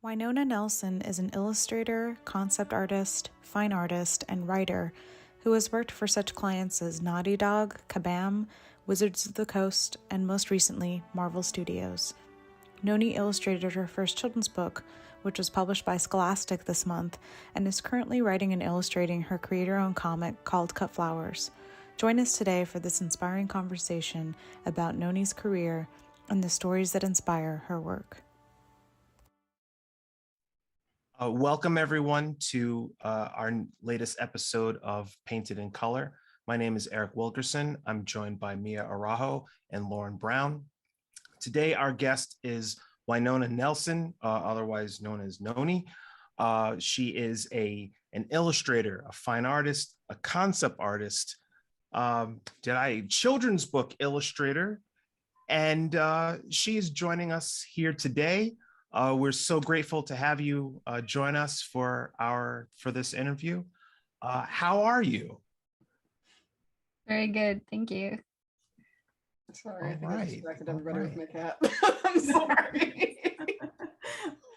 Winona Nelson is an illustrator, concept artist, fine artist, and writer who has worked for such clients as Naughty Dog, Kabam, Wizards of the Coast, and most recently, Marvel Studios. Noni illustrated her first children's book, which was published by Scholastic this month, and is currently writing and illustrating her creator-owned comic called Cut Flowers. Join us today for this inspiring conversation about Noni's career and the stories that inspire her work. Welcome everyone to our latest episode of Painted in Color. My name is Eric Wilkerson. I'm joined by Mia Araujo and Lauren Brown. Today, our guest is Winona Nelson, otherwise known as Noni. She is an illustrator, a fine artist, a concept artist, children's book illustrator, and she is joining us here today. We're so grateful to have you join us for this interview. How are you? Very good, thank you. Sorry, I think I distracted everybody with my cat. I'm sorry.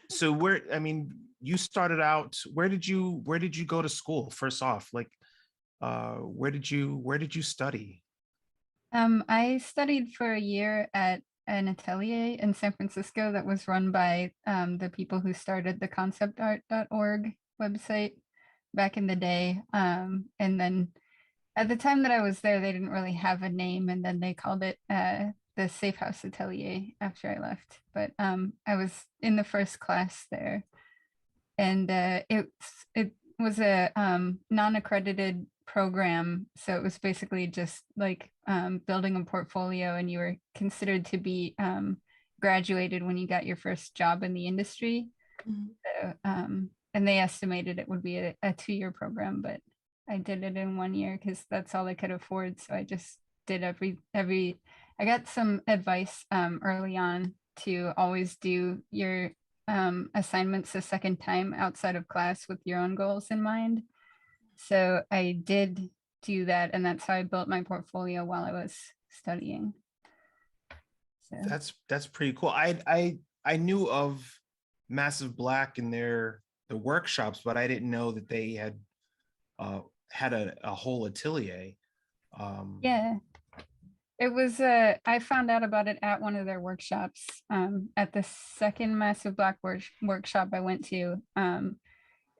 So you started out. Where did you go to school? First off, where did you study? I studied for a year at an atelier in San Francisco that was run by the people who started the conceptart.org website back in the day. And then at the time that I was there, they didn't really have a name, and then they called it the Safe House Atelier after I left. But I was in the first class there, and it was a non-accredited program, so it was basically just like building a portfolio, and you were considered to be graduated when you got your first job in the industry. So, and they estimated it would be a 2-year program, but I did it in 1 year because that's all I could afford. So I just did every I got some advice early on to always do your assignments a second time outside of class with your own goals in mind. So I did do that, and that's how I built my portfolio while I was studying. So. That's pretty cool. I knew of Massive Black and the workshops, but I didn't know that they had a whole atelier. Yeah, it was. I found out about it at one of their workshops. At the second Massive Black workshop I went to.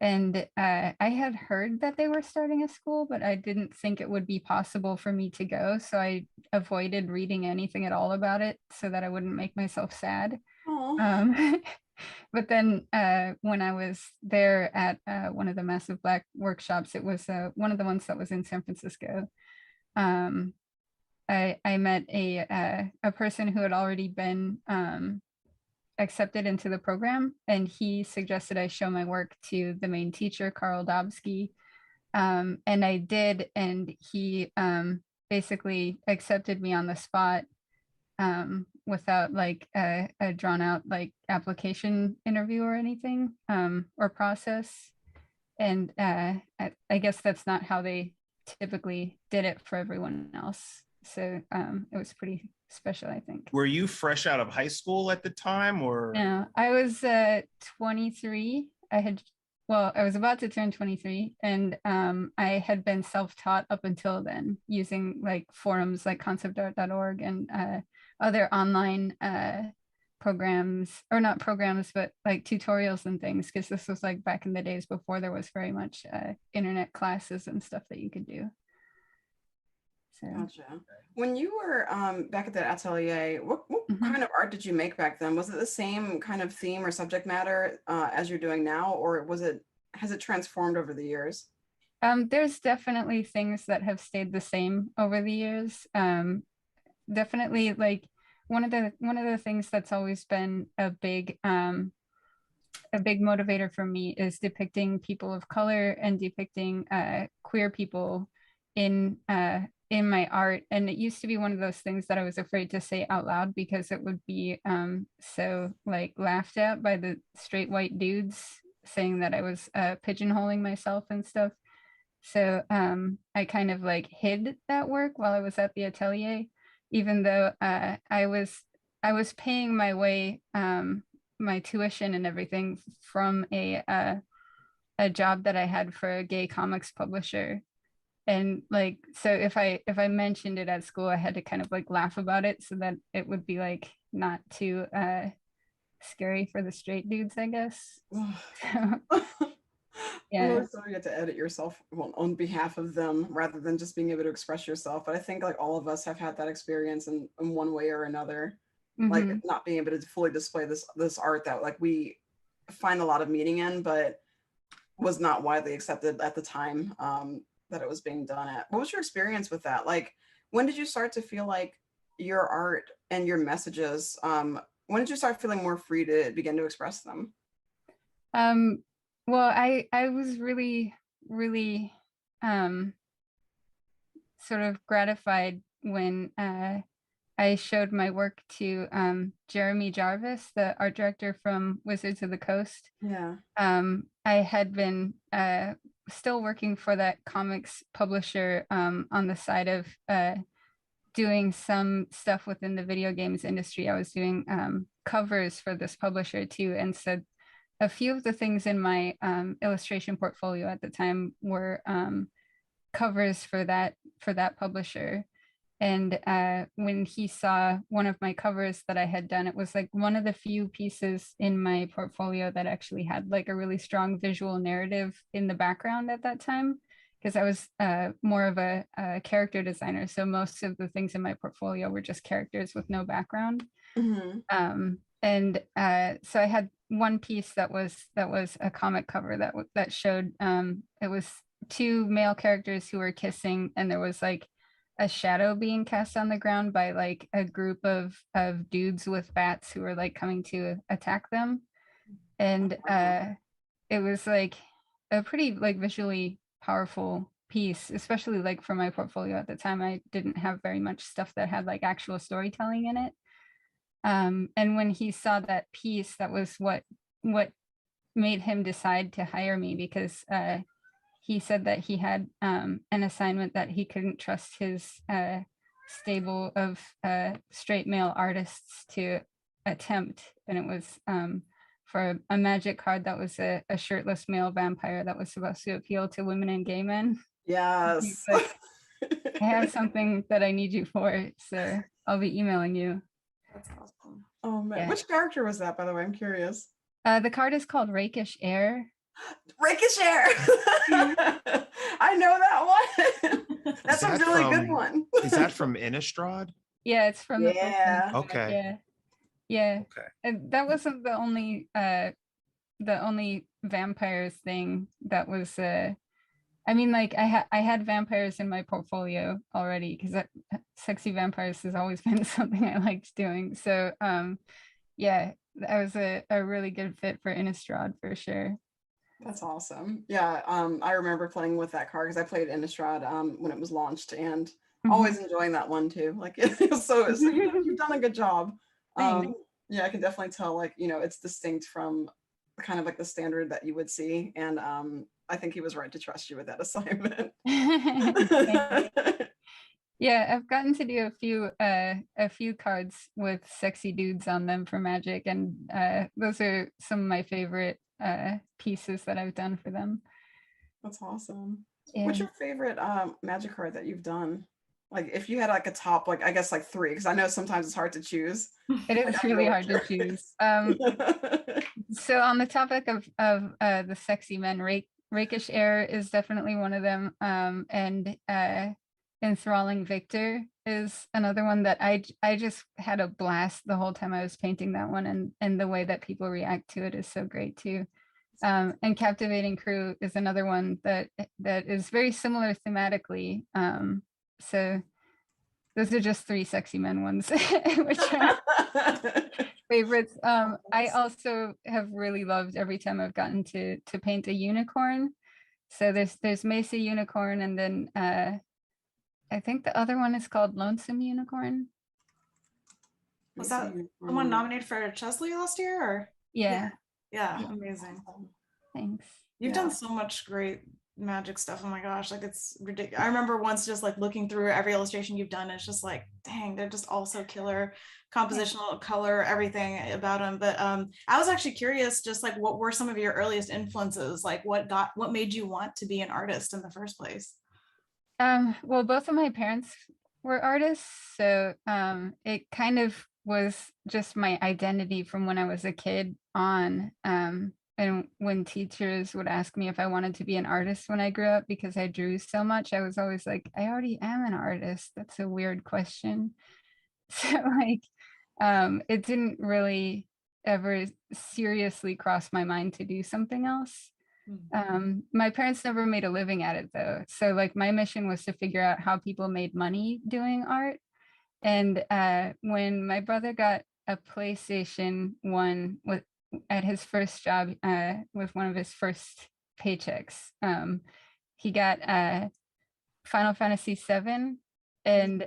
And I had heard that they were starting a school, but I didn't think it would be possible for me to go. So I avoided reading anything at all about it so that I wouldn't make myself sad. But then when I was there at one of the Massive Black workshops, it was one of the ones that was in San Francisco. I met a person who had already been accepted into the program, and he suggested I show my work to the main teacher, Carl Dobsky, and I did, and he basically accepted me on the spot without like a drawn out like application interview or anything or process. And I guess that's not how they typically did it for everyone else. So it was pretty special, I think. Were you fresh out of high school at the time, or? No, I was 23. I was about to turn 23, and I had been self-taught up until then using like forums like conceptart.org and other online programs, or not programs, but like tutorials and things, because this was like back in the days before there was very much internet classes and stuff that you could do. So. Gotcha. When you were back at the atelier, what kind of art did you make back then? Was it the same kind of theme or subject matter as you're doing now, or has it transformed over the years? There's definitely things that have stayed the same over the years. Definitely, like one of the things that's always been a big motivator for me is depicting people of color and depicting queer people in my art. And it used to be one of those things that I was afraid to say out loud because it would be so like laughed at by the straight white dudes, saying that I was pigeonholing myself and stuff. So I kind of like hid that work while I was at the atelier, even though I was paying my way my tuition and everything from a job that I had for a gay comics publisher. And like, so if I mentioned it at school, I had to kind of like laugh about it so that it would be like not too scary for the straight dudes, I guess. So, yeah. I'm really sorry you get to edit yourself on behalf of them rather than just being able to express yourself. But I think like all of us have had that experience in one way or another, like not being able to fully display this art that like we find a lot of meaning in, but was not widely accepted at the time that it was being done at. What was your experience with that? Like, when did you start to feel like your art and your messages, when did you start feeling more free to begin to express them? Well, I was really, really sort of gratified when I showed my work to Jeremy Jarvis, the art director from Wizards of the Coast. Yeah. I had been still working for that comics publisher on the side of doing some stuff within the video games industry. I was doing covers for this publisher too. And so a few of the things in my illustration portfolio at the time were covers for that publisher. And when he saw one of my covers that I had done, it was like one of the few pieces in my portfolio that actually had like a really strong visual narrative in the background at that time, because I was more of a character designer. So most of the things in my portfolio were just characters with no background. And so I had one piece that was a comic cover that showed it was two male characters who were kissing, and there was like a shadow being cast on the ground by like a group of dudes with bats who were like coming to attack them. And it was like a pretty like visually powerful piece, especially like for my portfolio at the time. I didn't have very much stuff that had like actual storytelling in it. And when he saw that piece, that was what made him decide to hire me, because he said that he had an assignment that he couldn't trust his stable of straight male artists to attempt. And it was for a magic card that was a shirtless male vampire that was supposed to appeal to women and gay men. Yes. Like, I have something that I need you for, so I'll be emailing you. That's awesome. Oh man, Yeah. Which character was that, by the way? I'm curious. The card is called Rakish Air. Rakish Air. I know that one. That's a really good one. Is that from Innistrad? Yeah, it's from Yeah. the Okay. Yeah. Okay. And that wasn't the only vampires thing that was I mean, like I had vampires in my portfolio already, because sexy vampires has always been something I liked doing. So yeah, that was a really good fit for Innistrad for sure. That's awesome. Yeah, I remember playing with that card because I played Innistrad when it was launched, and always enjoying that one too. Like so you've done a good job. Yeah, I can definitely tell, like, you know, it's distinct from kind of like the standard that you would see, and I think he was right to trust you with that assignment. Yeah, I've gotten to do a few cards with sexy dudes on them for Magic, and those are some of my favorite pieces that I've done for them. That's awesome. Yeah. What's your favorite Magic card that you've done? Like, if you had like a top, like I guess like 3, because I know sometimes it's hard to choose. It is really hard to choose. So on the topic of the sexy men, Rakish Air is definitely one of them, and Enthralling Victor is another one that I just had a blast the whole time I was painting that one, and the way that people react to it is so great too. And Captivating Crew is another one that is very similar thematically. So those are just 3 sexy men ones, which are favorites. I also have really loved every time I've gotten to paint a unicorn. So there's Mesa Unicorn, and then I think the other one is called Lonesome Unicorn. Was that the one nominated for Chesley last year? Or Yeah. yeah, amazing. Thanks. You've done so much great magic stuff. Oh my gosh, like it's ridiculous. I remember once just like looking through every illustration you've done, it's just like, dang, they're just all so killer, compositional, color, everything about them. But I was actually curious, just like what were some of your earliest influences? Like what made you want to be an artist in the first place? Well, both of my parents were artists, so it kind of was just my identity from when I was a kid on. And when teachers would ask me if I wanted to be an artist when I grew up because I drew so much, I was always like, I already am an artist. That's a weird question. So like, it didn't really ever seriously cross my mind to do something else. My parents never made a living at it though. So like my mission was to figure out how people made money doing art. And when my brother got a PlayStation 1 at his first job, with one of his first paychecks, he got Final Fantasy 7 and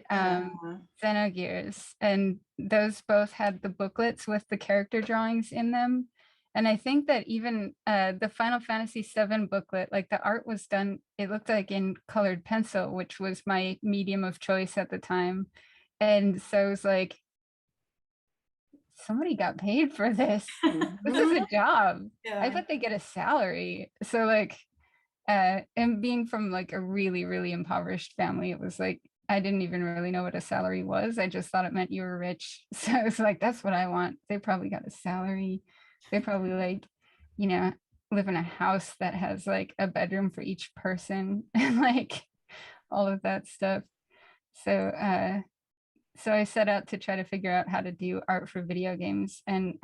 Xenogears, and those both had the booklets with the character drawings in them. And I think that even the Final Fantasy 7 booklet, like the art was done, it looked like in colored pencil, which was my medium of choice at the time. And so it was like, somebody got paid for this. This is a job. I bet they get a salary. So like, and being from like a really, really impoverished family, it was like, I didn't even really know what a salary was. I just thought it meant you were rich. So it's like, that's what I want. They probably got a salary. They probably like, you know, live in a house that has like a bedroom for each person and like all of that stuff. So so I set out to try to figure out how to do art for video games. And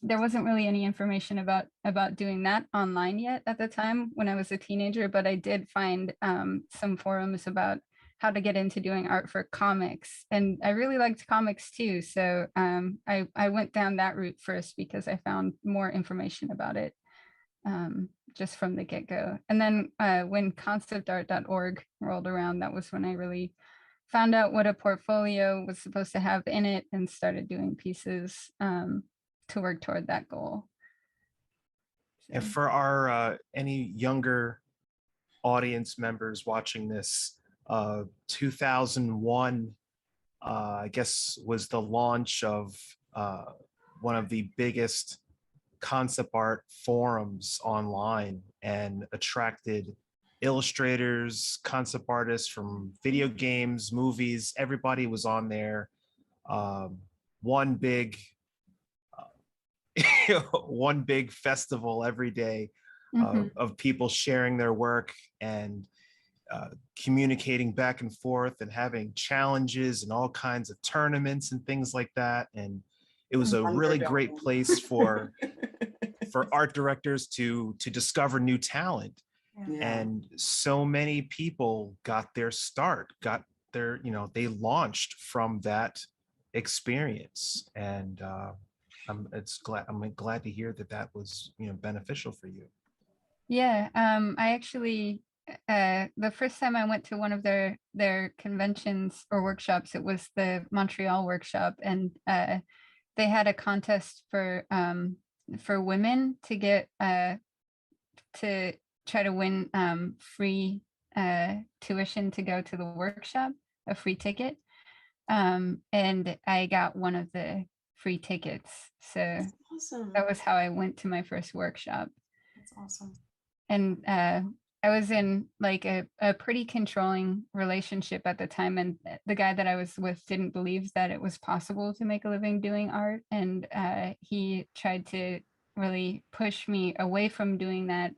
there wasn't really any information about doing that online yet at the time when I was a teenager, but I did find some forums about how to get into doing art for comics. And I really liked comics too. So I went down that route first because I found more information about it just from the get-go. And then when conceptart.org rolled around, that was when I really found out what a portfolio was supposed to have in it and started doing pieces to work toward that goal. And for our any younger audience members watching this, 2001, I guess, was the launch of one of the biggest concept art forums online and attracted illustrators, concept artists from video games, movies. Everybody was on there. One big one big festival every day of people sharing their work and communicating back and forth and having challenges and all kinds of tournaments and things like that. And it was a really great place for art directors to discover new talent. And so many people got their start, got their, they launched from that experience. And I'm glad to hear that was, beneficial for you. Yeah, I actually, the first time I went to one of their conventions or workshops, it was the Montreal workshop, and they had a contest for women to get to try to win free tuition to go to the workshop, a free ticket. And I got one of the free tickets. So awesome. That was how I went to my first workshop. That's awesome. And I was in like a pretty controlling relationship at the time, and the guy that I was with didn't believe that it was possible to make a living doing art, and he tried to really push me away from doing that.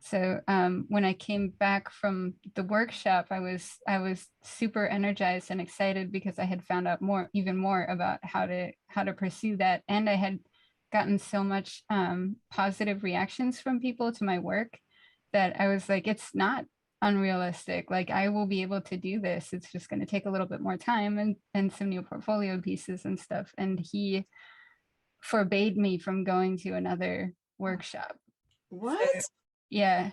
So when I came back from the workshop, I was super energized and excited because I had found out even more about how to pursue that, and I had gotten so much positive reactions from people to my work that I was like, it's not unrealistic. Like, I will be able to do this. It's just going to take a little bit more time and some new portfolio pieces and stuff. And he forbade me from going to another workshop. What? So, yeah,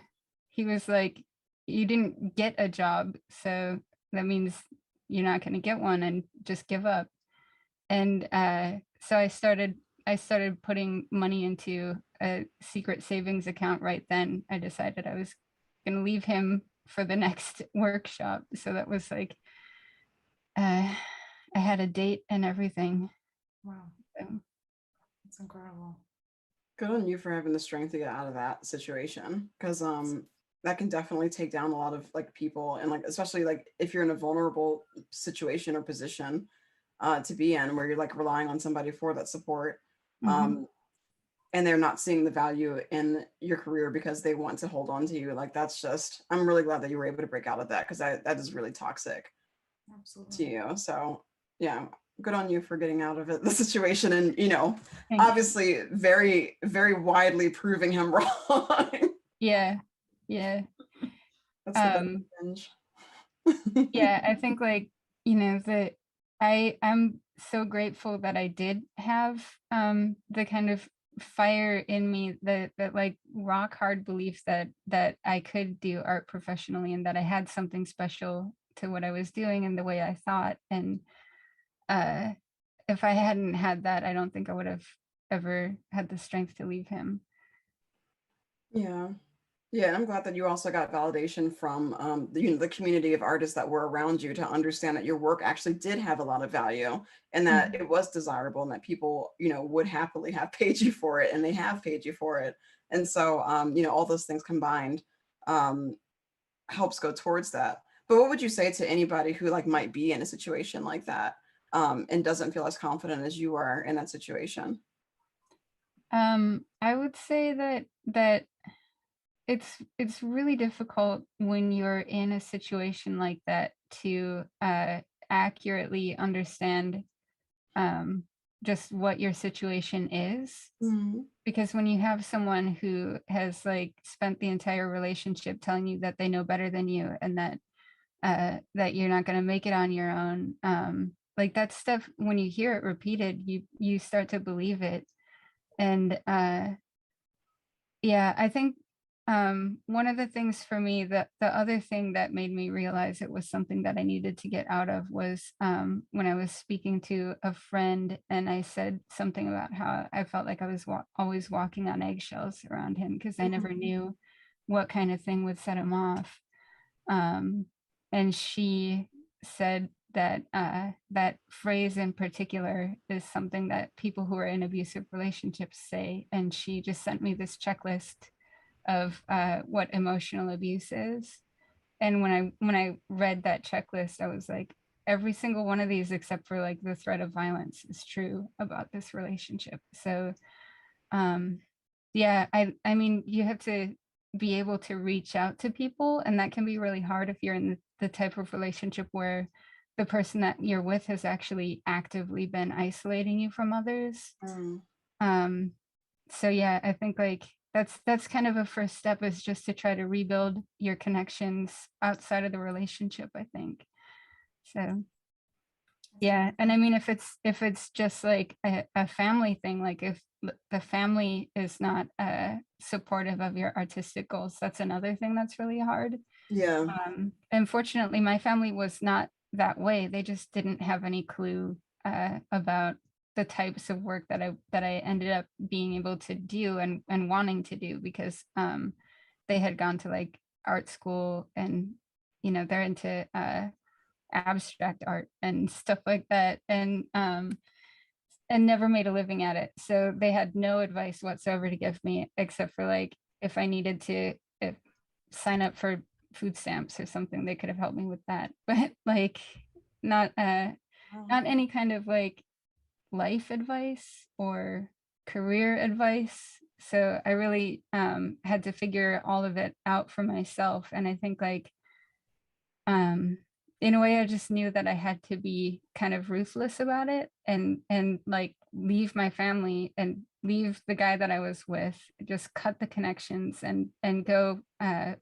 he was like, you didn't get a job, so that means you're not going to get one, and just give up. And so I started putting money into a secret savings account right then. I decided I was gonna leave him for the next workshop. So that was like, I had a date and everything. Wow. So. That's incredible. Good on you for having the strength to get out of that situation, because that can definitely take down a lot of like people, and like especially like if you're in a vulnerable situation or position to be in, where you're like relying on somebody for that support, and they're not seeing the value in your career because they want to hold on to you. Like that's just, I'm really glad that you were able to break out of that, because that is really toxic. Absolutely. To you. So yeah, good on you for getting out of it, the situation, and Thanks. obviously very, very widely proving him wrong. Yeah. That's the best revenge. Yeah, I think like, that I'm so grateful that I did have the kind of fire in me, that like rock hard belief that I could do art professionally, and that I had something special to what I was doing and the way I thought. And if I hadn't had that, I don't think I would have ever had the strength to leave him. Yeah, and I'm glad that you also got validation from the community of artists that were around you, to understand that your work actually did have a lot of value, and that it was desirable, and that people would happily have paid you for it, and they have paid you for it. And so all those things combined helps go towards that. But what would you say to anybody who like might be in a situation like that and doesn't feel as confident as you are in that situation? I would say that it's really difficult when you're in a situation like that to accurately understand just what your situation is. Because when you have someone who has like spent the entire relationship telling you that they know better than you, and that you're not going to make it on your own, like that stuff, when you hear it repeated, you start to believe it. And yeah, I think one of the things for me, that the other thing that made me realize it was something that I needed to get out of, was when I was speaking to a friend, and I said something about how I felt like I was always walking on eggshells around him, because I never knew what kind of thing would set him off. And she said that that phrase in particular is something that people who are in abusive relationships say. And she just sent me this checklist of what emotional abuse is. And when I read that checklist, I was like, every single one of these, except for like the threat of violence, is true about this relationship. So yeah, I mean, you have to be able to reach out to people, and that can be really hard if you're in the type of relationship where the person that you're with has actually actively been isolating you from others. So yeah, I think like that's kind of a first step, is just to try to rebuild your connections outside of the relationship, I think. So yeah, and I mean, if it's just like a family thing, like if the family is not supportive of your artistic goals, that's another thing that's really hard. Yeah. Unfortunately, my family was not that way. They just didn't have any clue about the types of work that I ended up being able to do and wanting to do, because they had gone to like art school, and they're into abstract art and stuff like that, and never made a living at it. So they had no advice whatsoever to give me, except for like if I needed to sign up for food stamps or something, they could have helped me with that. But like not any kind of like life advice or career advice. So I really had to figure all of it out for myself. And I think like in a way, I just knew that I had to be kind of ruthless about it, and like leave my family and leave the guy that I was with, just cut the connections, and go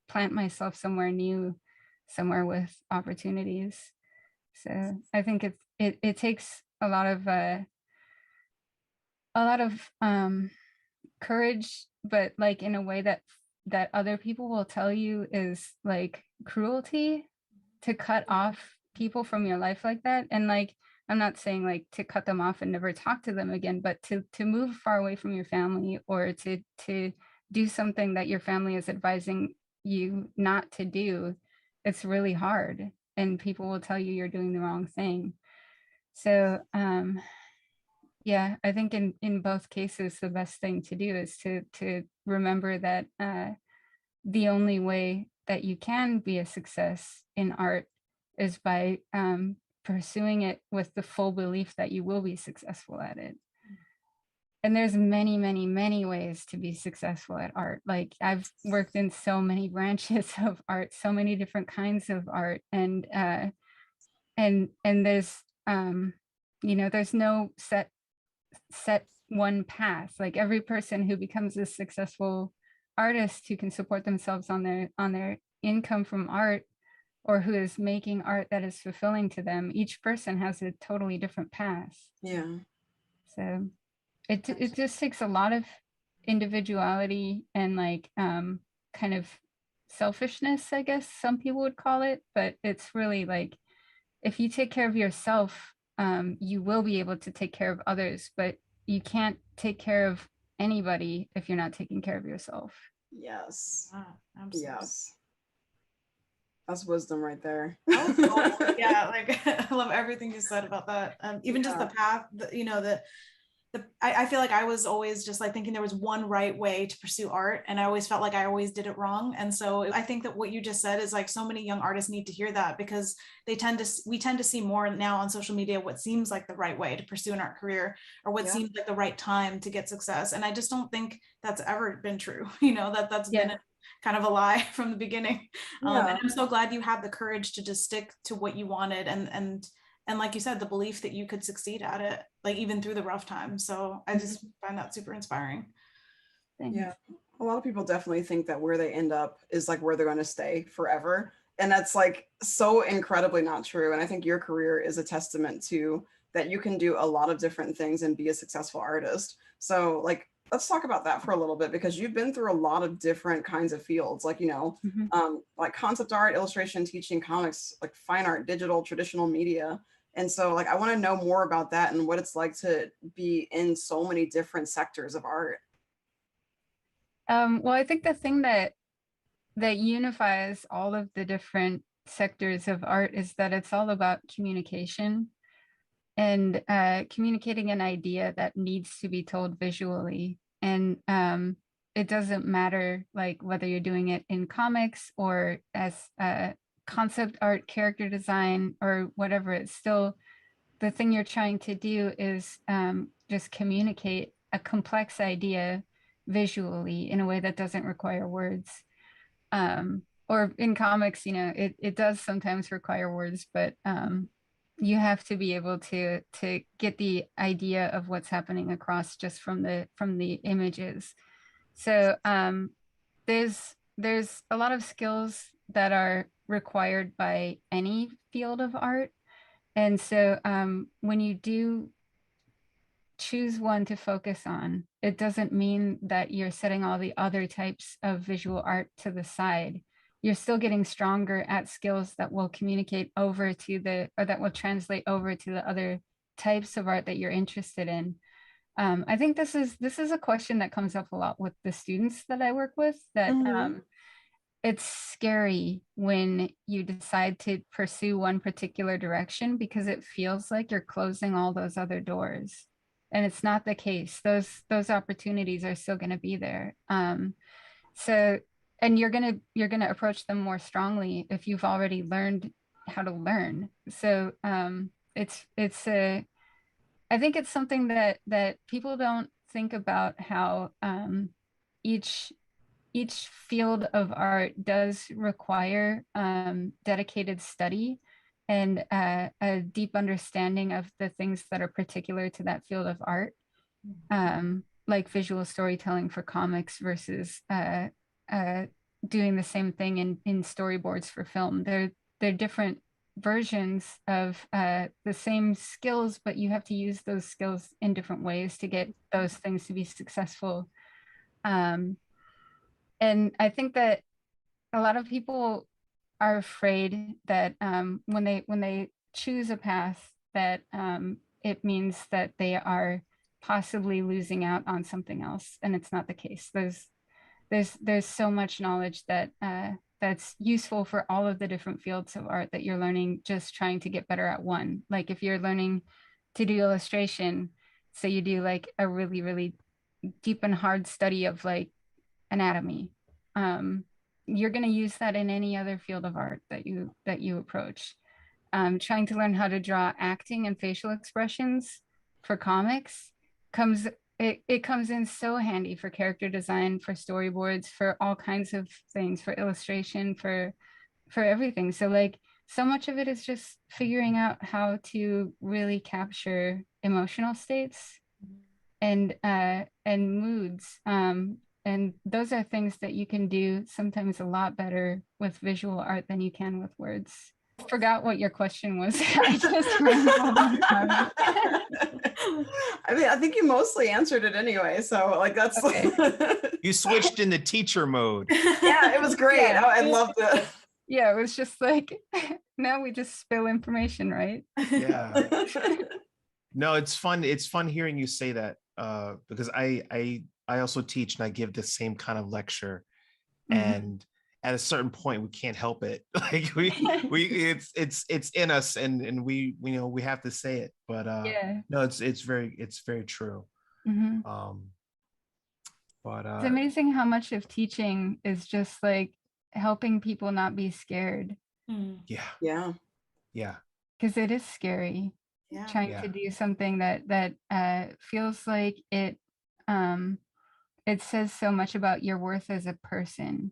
plant myself somewhere new, somewhere with opportunities. So I think it takes a lot of courage, but like in a way that other people will tell you is like cruelty, to cut off people from your life like that. And like, I'm not saying like to cut them off and never talk to them again, but to move far away from your family, or to do something that your family is advising you not to do, it's really hard, and people will tell you you're doing the wrong thing. So yeah, I think in both cases, the best thing to do is to remember that the only way that you can be a success in art is by pursuing it with the full belief that you will be successful at it. And there's many, many, many ways to be successful at art. Like, I've worked in so many branches of art, so many different kinds of art, and there's there's no set one path. Like, every person who becomes a successful artist who can support themselves on their income from art, or who is making art that is fulfilling to them, each person has a totally different path. Yeah. So it just takes a lot of individuality and like kind of selfishness, I guess some people would call it, but it's really like, if you take care of yourself, you will be able to take care of others, but you can't take care of anybody if you're not taking care of yourself. Yes. Absolutely. Yes. That's wisdom right there. Yeah, like I love everything you said about that. Even just the path, I feel like I was always just like thinking there was one right way to pursue art, and I always felt like I always did it wrong. And so I think that what you just said is like, so many young artists need to hear that, because we tend to see more now on social media what seems like the right way to pursue an art career, or what seems like the right time to get success. And I just don't think that's ever been true. That's been kind of a lie from the beginning. And I'm so glad you had the courage to just stick to what you wanted, and like you said, the belief that you could succeed at it, like even through the rough times. So I just find that super inspiring. Thanks. Yeah. A lot of people definitely think that where they end up is like where they're going to stay forever. And that's like so incredibly not true. And I think your career is a testament to that. You can do a lot of different things and be a successful artist. So like, let's talk about that for a little bit, because you've been through a lot of different kinds of fields, like, like concept art, illustration, teaching, comics, like fine art, digital, traditional media. And so like, I want to know more about that and what it's like to be in so many different sectors of art. Well, I think the thing that unifies all of the different sectors of art is that it's all about communication, and communicating an idea that needs to be told visually. And it doesn't matter like whether you're doing it in comics or as concept art, character design, or whatever. It's still, the thing you're trying to do is just communicate a complex idea visually in a way that doesn't require words. Or in comics, it does sometimes require words, but you have to be able to get the idea of what's happening across just from the images. So there's a lot of skills that are required by any field of art. And so when you do choose one to focus on, it doesn't mean that you're setting all the other types of visual art to the side. You're still getting stronger at skills that will communicate over to that will translate over to the other types of art that you're interested in. I think this is a question that comes up a lot with the students that I work with, that it's scary when you decide to pursue one particular direction, because it feels like you're closing all those other doors. And it's not the case. Those opportunities are still going to be there. So, and you're gonna approach them more strongly if you've already learned how to learn. So I think it's something that people don't think about, how each field of art does require dedicated study and a deep understanding of the things that are particular to that field of art, like visual storytelling for comics versus doing the same thing in storyboards for film. They're different versions of the same skills, but you have to use those skills in different ways to get those things to be successful. And I think that a lot of people are afraid that when they choose a path, that it means that they are possibly losing out on something else, and it's not the case. there's so much knowledge that that's useful for all of the different fields of art that you're learning, just trying to get better at one. Like if you're learning to do illustration, so you do like a really, really deep and hard study of like anatomy. You're going to use that in any other field of art that you approach. Trying to learn how to draw acting and facial expressions for comics comes it comes in so handy for character design, for storyboards, for all kinds of things, for illustration, for everything. So like so much of it is just figuring out how to really capture emotional states and moods. And those are things that you can do sometimes a lot better with visual art than you can with words. I forgot what your question was. I just rambled on. I mean, I think you mostly answered it anyway. So like that's Okay. You switched into teacher mode. Yeah, it was great. Yeah. I loved it. Yeah, it was just like now we just spill information, right? Yeah. No, it's fun. It's fun hearing you say that because I also teach and I give the same kind of lecture, and at a certain point we can't help it. Like we it's in us, and we we have to say it. But Yeah. no, it's very true. But It's amazing how much of teaching is just like helping people not be scared. Yeah. Because it is scary. Trying to do something that feels like it says so much about your worth as a person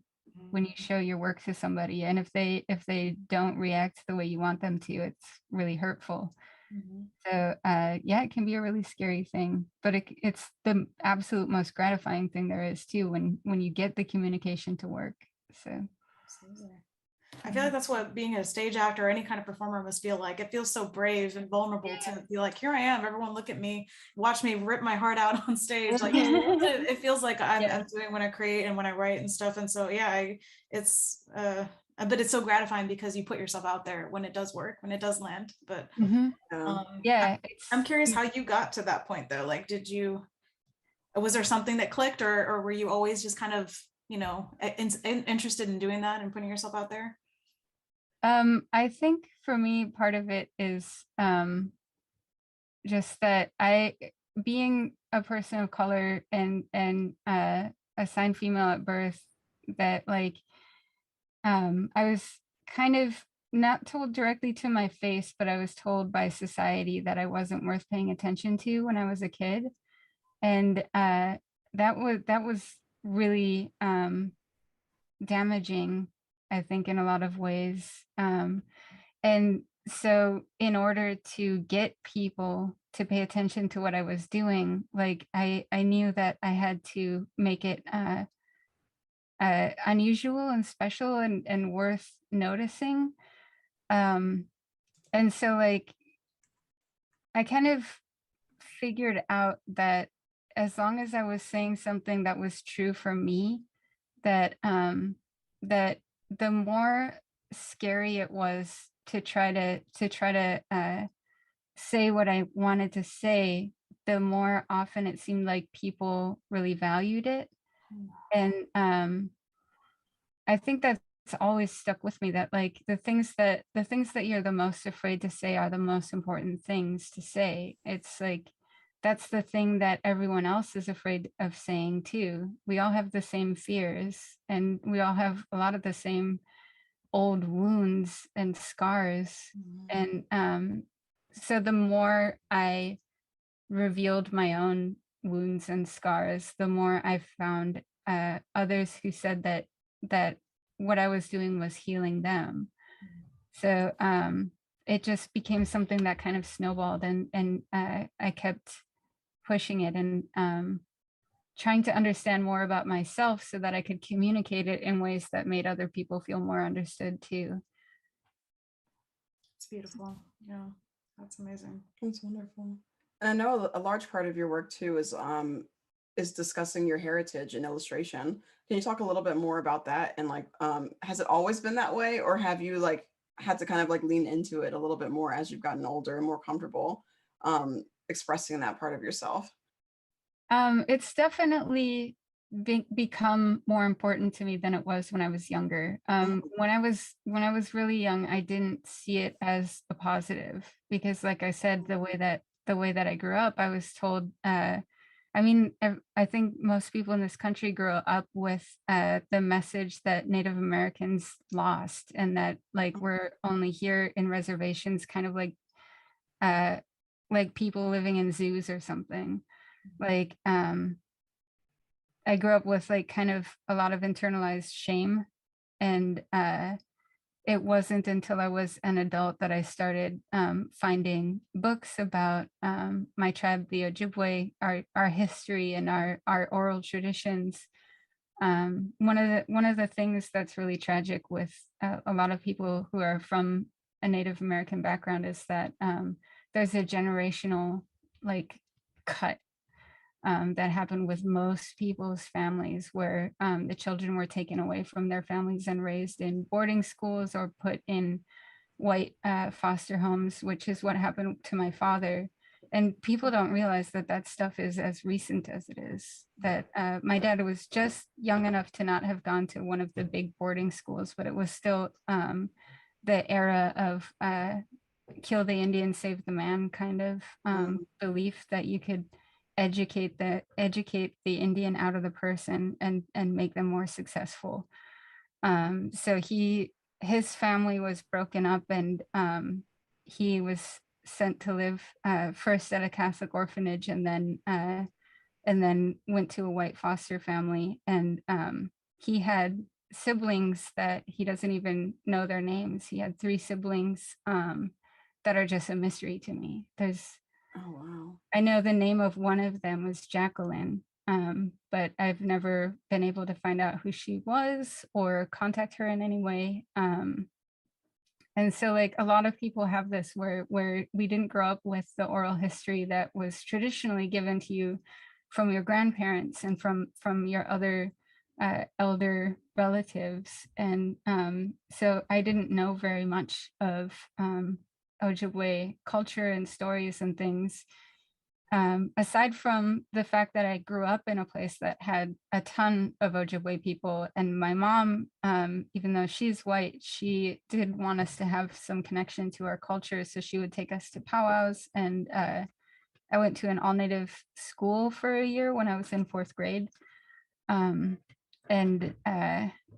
when you show your work to somebody, and if they don't react the way you want them to, it's really hurtful. So yeah, it can be a really scary thing, but it's the absolute most gratifying thing there is too, when you get the communication to work. So I feel like that's what being a stage actor or any kind of performer must feel like. It feels so brave and vulnerable to be like, here I am, everyone look at me, watch me rip my heart out on stage. Like it feels like I'm doing when I create and when I write and stuff. And so yeah, but it's so gratifying because you put yourself out there when it does work, when it does land. But yeah, I'm curious how you got to that point though. Like, was there something that clicked, or were you always just kind of, interested in doing that and putting yourself out there? I think for me, part of it is just that being a person of color and assigned female at birth, that like I was kind of not told directly to my face, but I was told by society that I wasn't worth paying attention to when I was a kid, and that was really damaging, I think, in a lot of ways. And so in order to get people to pay attention to what I was doing, like I knew that I had to make it unusual and special and worth noticing. And so like I kind of figured out that as long as I was saying something that was true for me, that that the more scary it was to try to say what I wanted to say, the more often it seemed like people really valued it. And I think that's always stuck with me, that like the things that you're the most afraid to say are the most important things to say. It's like that's the thing that everyone else is afraid of saying too. We all have the same fears, and we all have a lot of the same old wounds and scars. And so the more I revealed my own wounds and scars, the more I found others who said that what I was doing was healing them. So it just became something that kind of snowballed, and I kept pushing it and trying to understand more about myself so that I could communicate it in ways that made other people feel more understood too. It's beautiful. Yeah, that's amazing. That's wonderful. And I know a large part of your work too is discussing your heritage in illustration. Can you talk a little bit more about that? And like, has it always been that way, or have you like had to kind of like lean into it a little bit more as you've gotten older and more comfortable expressing that part of yourself? It's definitely become more important to me than it was when I was younger. When I was really young, I didn't see it as a positive because, like I said, the way that I grew up, I was told. I mean, I think most people in this country grow up with the message that Native Americans lost, and that like we're only here in reservations, kind of like people living in zoos or something. Like I grew up with like kind of a lot of internalized shame, and it wasn't until I was an adult that I started finding books about my tribe, the Ojibwe, our history and our oral traditions. One of the things that's really tragic with a lot of people who are from a Native American background is that there's a generational like cut that happened with most people's families, where the children were taken away from their families and raised in boarding schools or put in white foster homes, which is what happened to my father. And people don't realize that that stuff is as recent as it is. That my dad was just young enough to not have gone to one of the big boarding schools, but it was still the era of kill the Indian, save the man kind of belief that you could educate the Indian out of the person and make them more successful. So his family was broken up, and he was sent to live first at a Catholic orphanage, and then went to a white foster family. And he had siblings that he doesn't even know their names. He had 3 siblings that are just a mystery to me. Oh, wow. I know the name of one of them was Jacqueline, but I've never been able to find out who she was or contact her in any way. And so like a lot of people have this where we didn't grow up with the oral history that was traditionally given to you from your grandparents and from your other elder relatives. And so I didn't know very much of Ojibwe culture and stories and things. Aside from the fact that I grew up in a place that had a ton of Ojibwe people, and my mom, even though she's white, she did want us to have some connection to our culture. So she would take us to powwows, and I went to an all-native school for a year when I was in 4th grade. And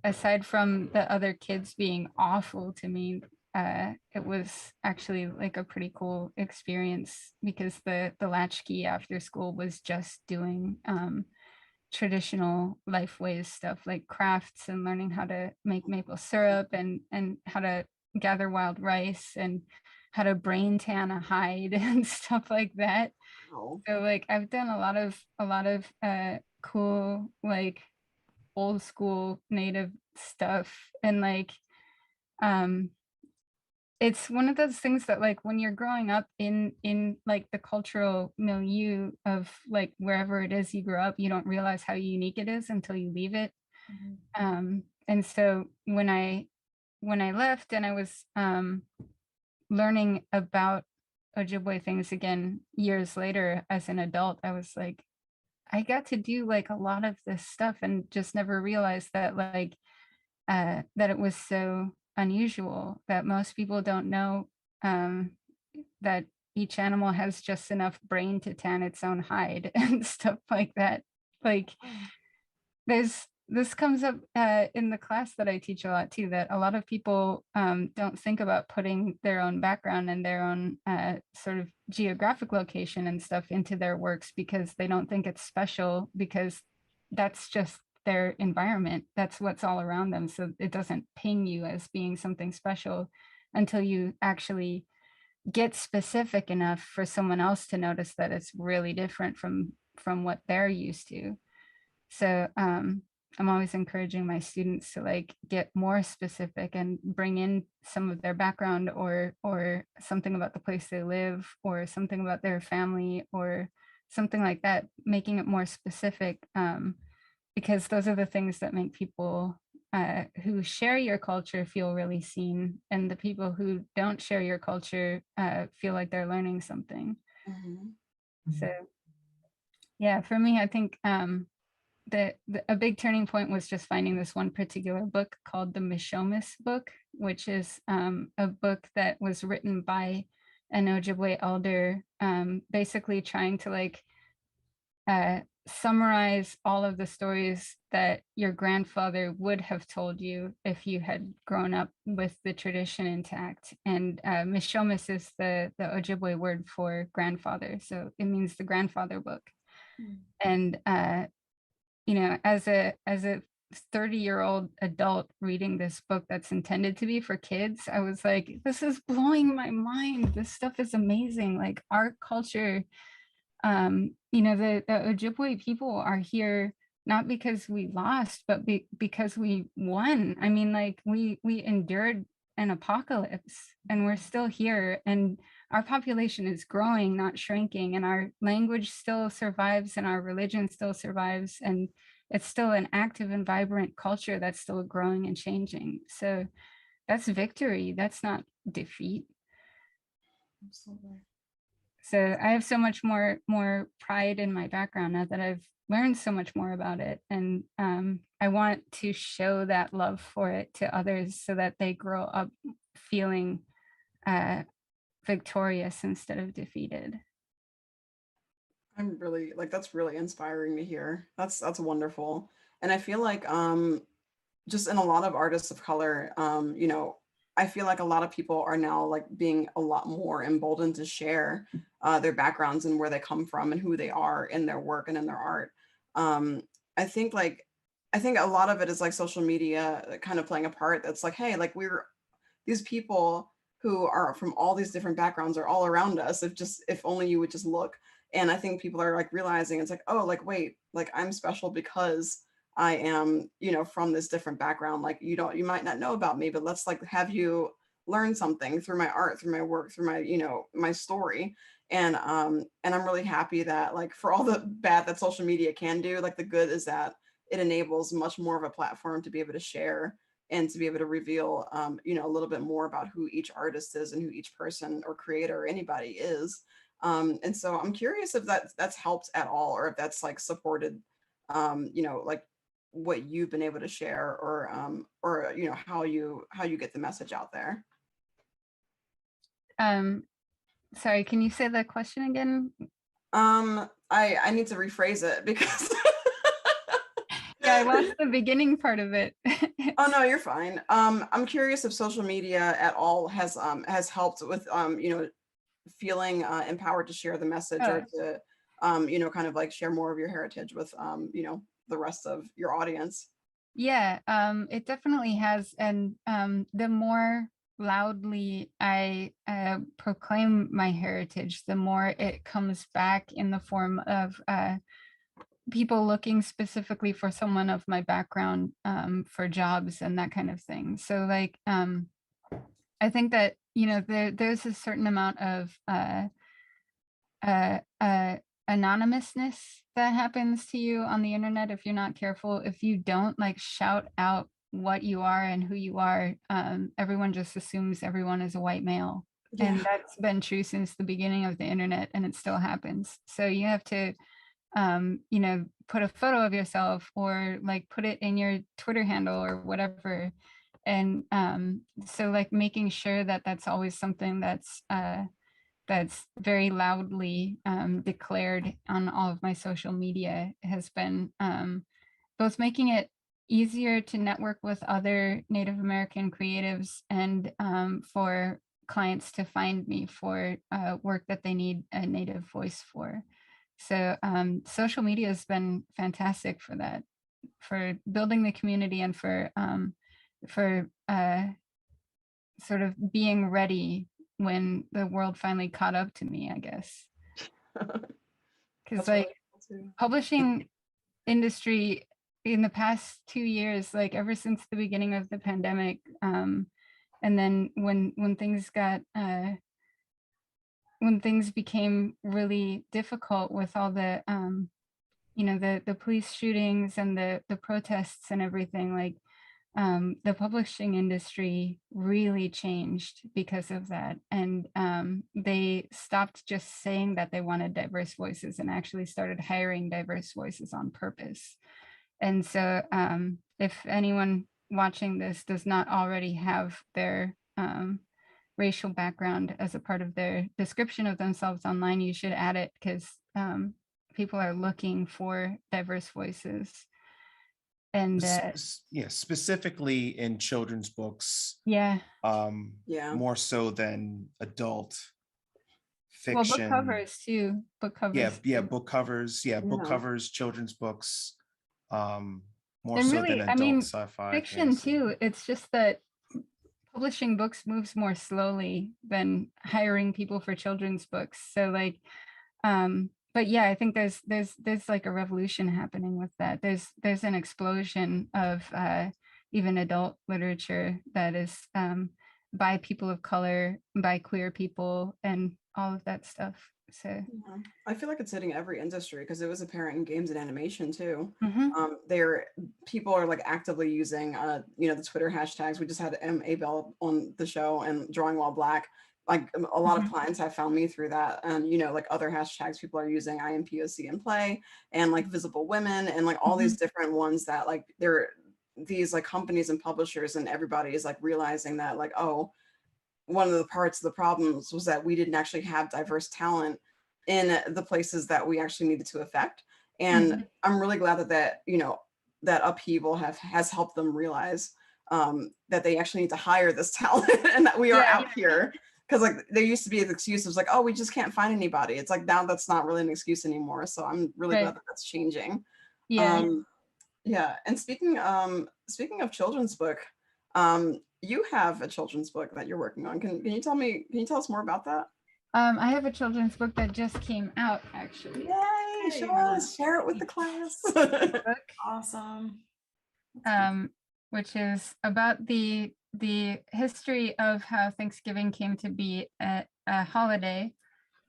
aside from the other kids being awful to me, it was actually like a pretty cool experience, because the latchkey after school was just doing traditional lifeways stuff like crafts and learning how to make maple syrup and how to gather wild rice and how to brain tan a hide and stuff like that. Wow. So like I've done a lot of cool like old school native stuff, and like it's one of those things that like when you're growing up in like the cultural milieu of like wherever it is you grew up, you don't realize how unique it is until you leave it. And so when I left and I was learning about Ojibwe things again years later as an adult, I was like, I got to do like a lot of this stuff and just never realized that like that it was so unusual, that most people don't know that each animal has just enough brain to tan its own hide and stuff like that. Like this comes up in the class that I teach a lot too, that a lot of people don't think about putting their own background and their own sort of geographic location and stuff into their works because they don't think it's special, because that's just their environment. That's what's all around them. So it doesn't ping you as being something special until you actually get specific enough for someone else to notice that it's really different from what they're used to. So I'm always encouraging my students to like get more specific and bring in some of their background or something about the place they live or something about their family or something like that, making it more specific, because those are the things that make people who share your culture feel really seen, and the people who don't share your culture feel like they're learning something. So yeah, for me, I think a big turning point was just finding this one particular book called the Mishomis book, which is a book that was written by an Ojibwe elder, basically trying to like summarize all of the stories that your grandfather would have told you if you had grown up with the tradition intact. And Mishomis is the Ojibwe word for grandfather, so it means the grandfather book. And you know, as a 30-year-old adult reading this book that's intended to be for kids, I was like, this is blowing my mind. This stuff is amazing. Like our culture, you know, the Ojibwe people are here not because we lost, but because we won. I mean, like we endured an apocalypse and we're still here, and our population is growing, not shrinking, and our language still survives and our religion still survives, and it's still an active and vibrant culture that's still growing and changing. So that's victory. That's not defeat. Absolutely. So I have so much more pride in my background now that I've learned so much more about it. And I want to show that love for it to others so that they grow up feeling victorious instead of defeated. I'm really like, that's really inspiring to hear. That's wonderful. And I feel like just in a lot of artists of color, you know, I feel like a lot of people are now like being a lot more emboldened to share their backgrounds and where they come from and who they are in their work and in their art. I think a lot of it is like social media kind of playing a part. That's like, hey, like these people who are from all these different backgrounds are all around us. If only you would just look. And I think people are like realizing it's like, oh, like, wait, like I'm special because I am, you know, from this different background. Like you might not know about me, but let's like have you learn something through my art, through my work, through my, you know, my story. And I'm really happy that like for all the bad that social media can do, like the good is that it enables much more of a platform to be able to share and to be able to reveal, you know, a little bit more about who each artist is and who each person or creator or anybody is. And so I'm curious if that's helped at all, or if that's like supported, you know, like what you've been able to share, or you know how you get the message out there. Sorry, can you say the question again? I need to rephrase it because yeah, I lost the beginning part of it. Oh no, you're fine. I'm curious if social media at all has helped with you know, feeling empowered to share the message, or to you know, kind of like share more of your heritage with you know, the rest of your audience. Yeah, it definitely has. And the more loudly I proclaim my heritage, the more it comes back in the form of people looking specifically for someone of my background for jobs and that kind of thing. So like, I think that, you know, there's a certain amount of anonymousness that happens to you on the internet if you're not careful. If you don't like shout out what you are and who you are, everyone just assumes everyone is a white male. Yeah. And that's been true since the beginning of the internet, and it still happens. So you have to you know, put a photo of yourself or like put it in your Twitter handle or whatever. And so like making sure that that's always something that's very loudly declared on all of my social media has been both making it easier to network with other Native American creatives, and for clients to find me for work that they need a Native voice for. So social media has been fantastic for that, for building the community, and for sort of being ready when the world finally caught up to me, I guess. Because like publishing industry in the past 2 years, like ever since the beginning of the pandemic, and then when things got when things became really difficult with all the you know, the police shootings and the protests and everything, like the publishing industry really changed because of that. And they stopped just saying that they wanted diverse voices and actually started hiring diverse voices on purpose. And so if anyone watching this does not already have their racial background as a part of their description of themselves online, you should add it, because people are looking for diverse voices. And specifically in children's books, yeah, more so than adult well, fiction. book covers too. Book covers. Book covers. Book covers, children's books. More and so really, than adult sci-fi. Fiction too. It's just that publishing books moves more slowly than hiring people for children's books. So like, but yeah, I think there's like a revolution happening with that. There's an explosion of even adult literature that is by people of color, by queer people, and all of that stuff. So yeah. I feel like it's hitting every industry, because it was apparent in games and animation too. Mm-hmm. People are like actively using the Twitter hashtags. We just had Abel on the show, and Drawing While Black. Like a lot of clients have found me through that, and like other hashtags people are using, I am POC in play, and like visible women, and like all these different ones that like they're these like companies and publishers, and everybody is like realizing that like, oh, one of the parts of the problems was that we didn't actually have diverse talent in the places that we actually needed to affect. And I'm really glad that that upheaval has helped them realize that they actually need to hire this talent and that we are out here. Because like there used to be an excuse of like, oh, we just can't find anybody. It's like now that's not really an excuse anymore. So I'm really glad that that's changing. And speaking of children's book, you have a children's book that you're working on. Can you tell us more about that? I have a children's book that just came out, actually. Yay! Share it with the class. Awesome. Which is about the history of how Thanksgiving came to be a holiday.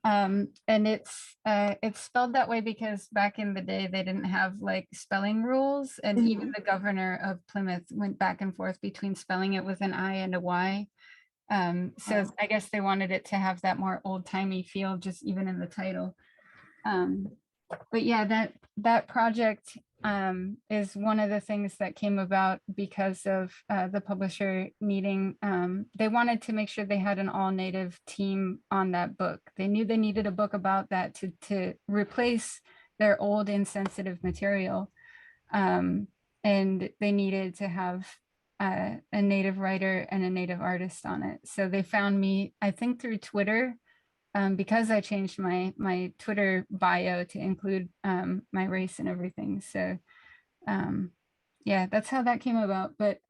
And it's spelled that way because back in the day they didn't have like spelling rules, and even the governor of Plymouth went back and forth between spelling it with an I and a Y. So I guess they wanted it to have that more old-timey feel, just even in the title. But yeah, that project is one of the things that came about because of the publisher needing, they wanted to make sure they had an all-native team on that book. They knew they needed a book about that to replace their old insensitive material. And they needed to have a native writer and a native artist on it. So they found me, I think through Twitter, because I changed my Twitter bio to include my race and everything. So yeah, that's how that came about. But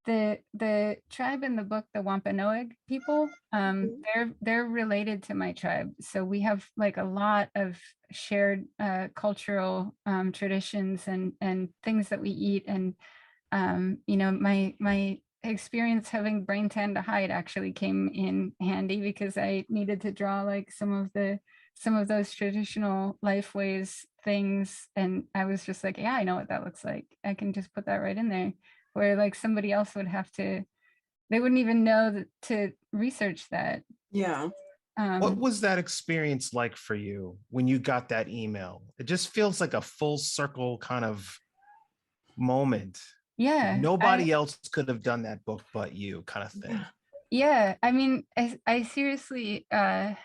the tribe in the book, the Wampanoag people, they're related to my tribe. So we have like a lot of shared cultural traditions and things that we eat. And my experience having brain tan to hide actually came in handy because I needed to draw like some of those traditional lifeways things, and I was just like, yeah, I know what that looks like. I can just put that right in there, where like somebody else would have to, they wouldn't even know to research that. Yeah. What was that experience like for you when you got that email? It just feels like a full circle kind of moment. Yeah, nobody else could have done that book but you, kind of thing. Yeah, I mean, I seriously I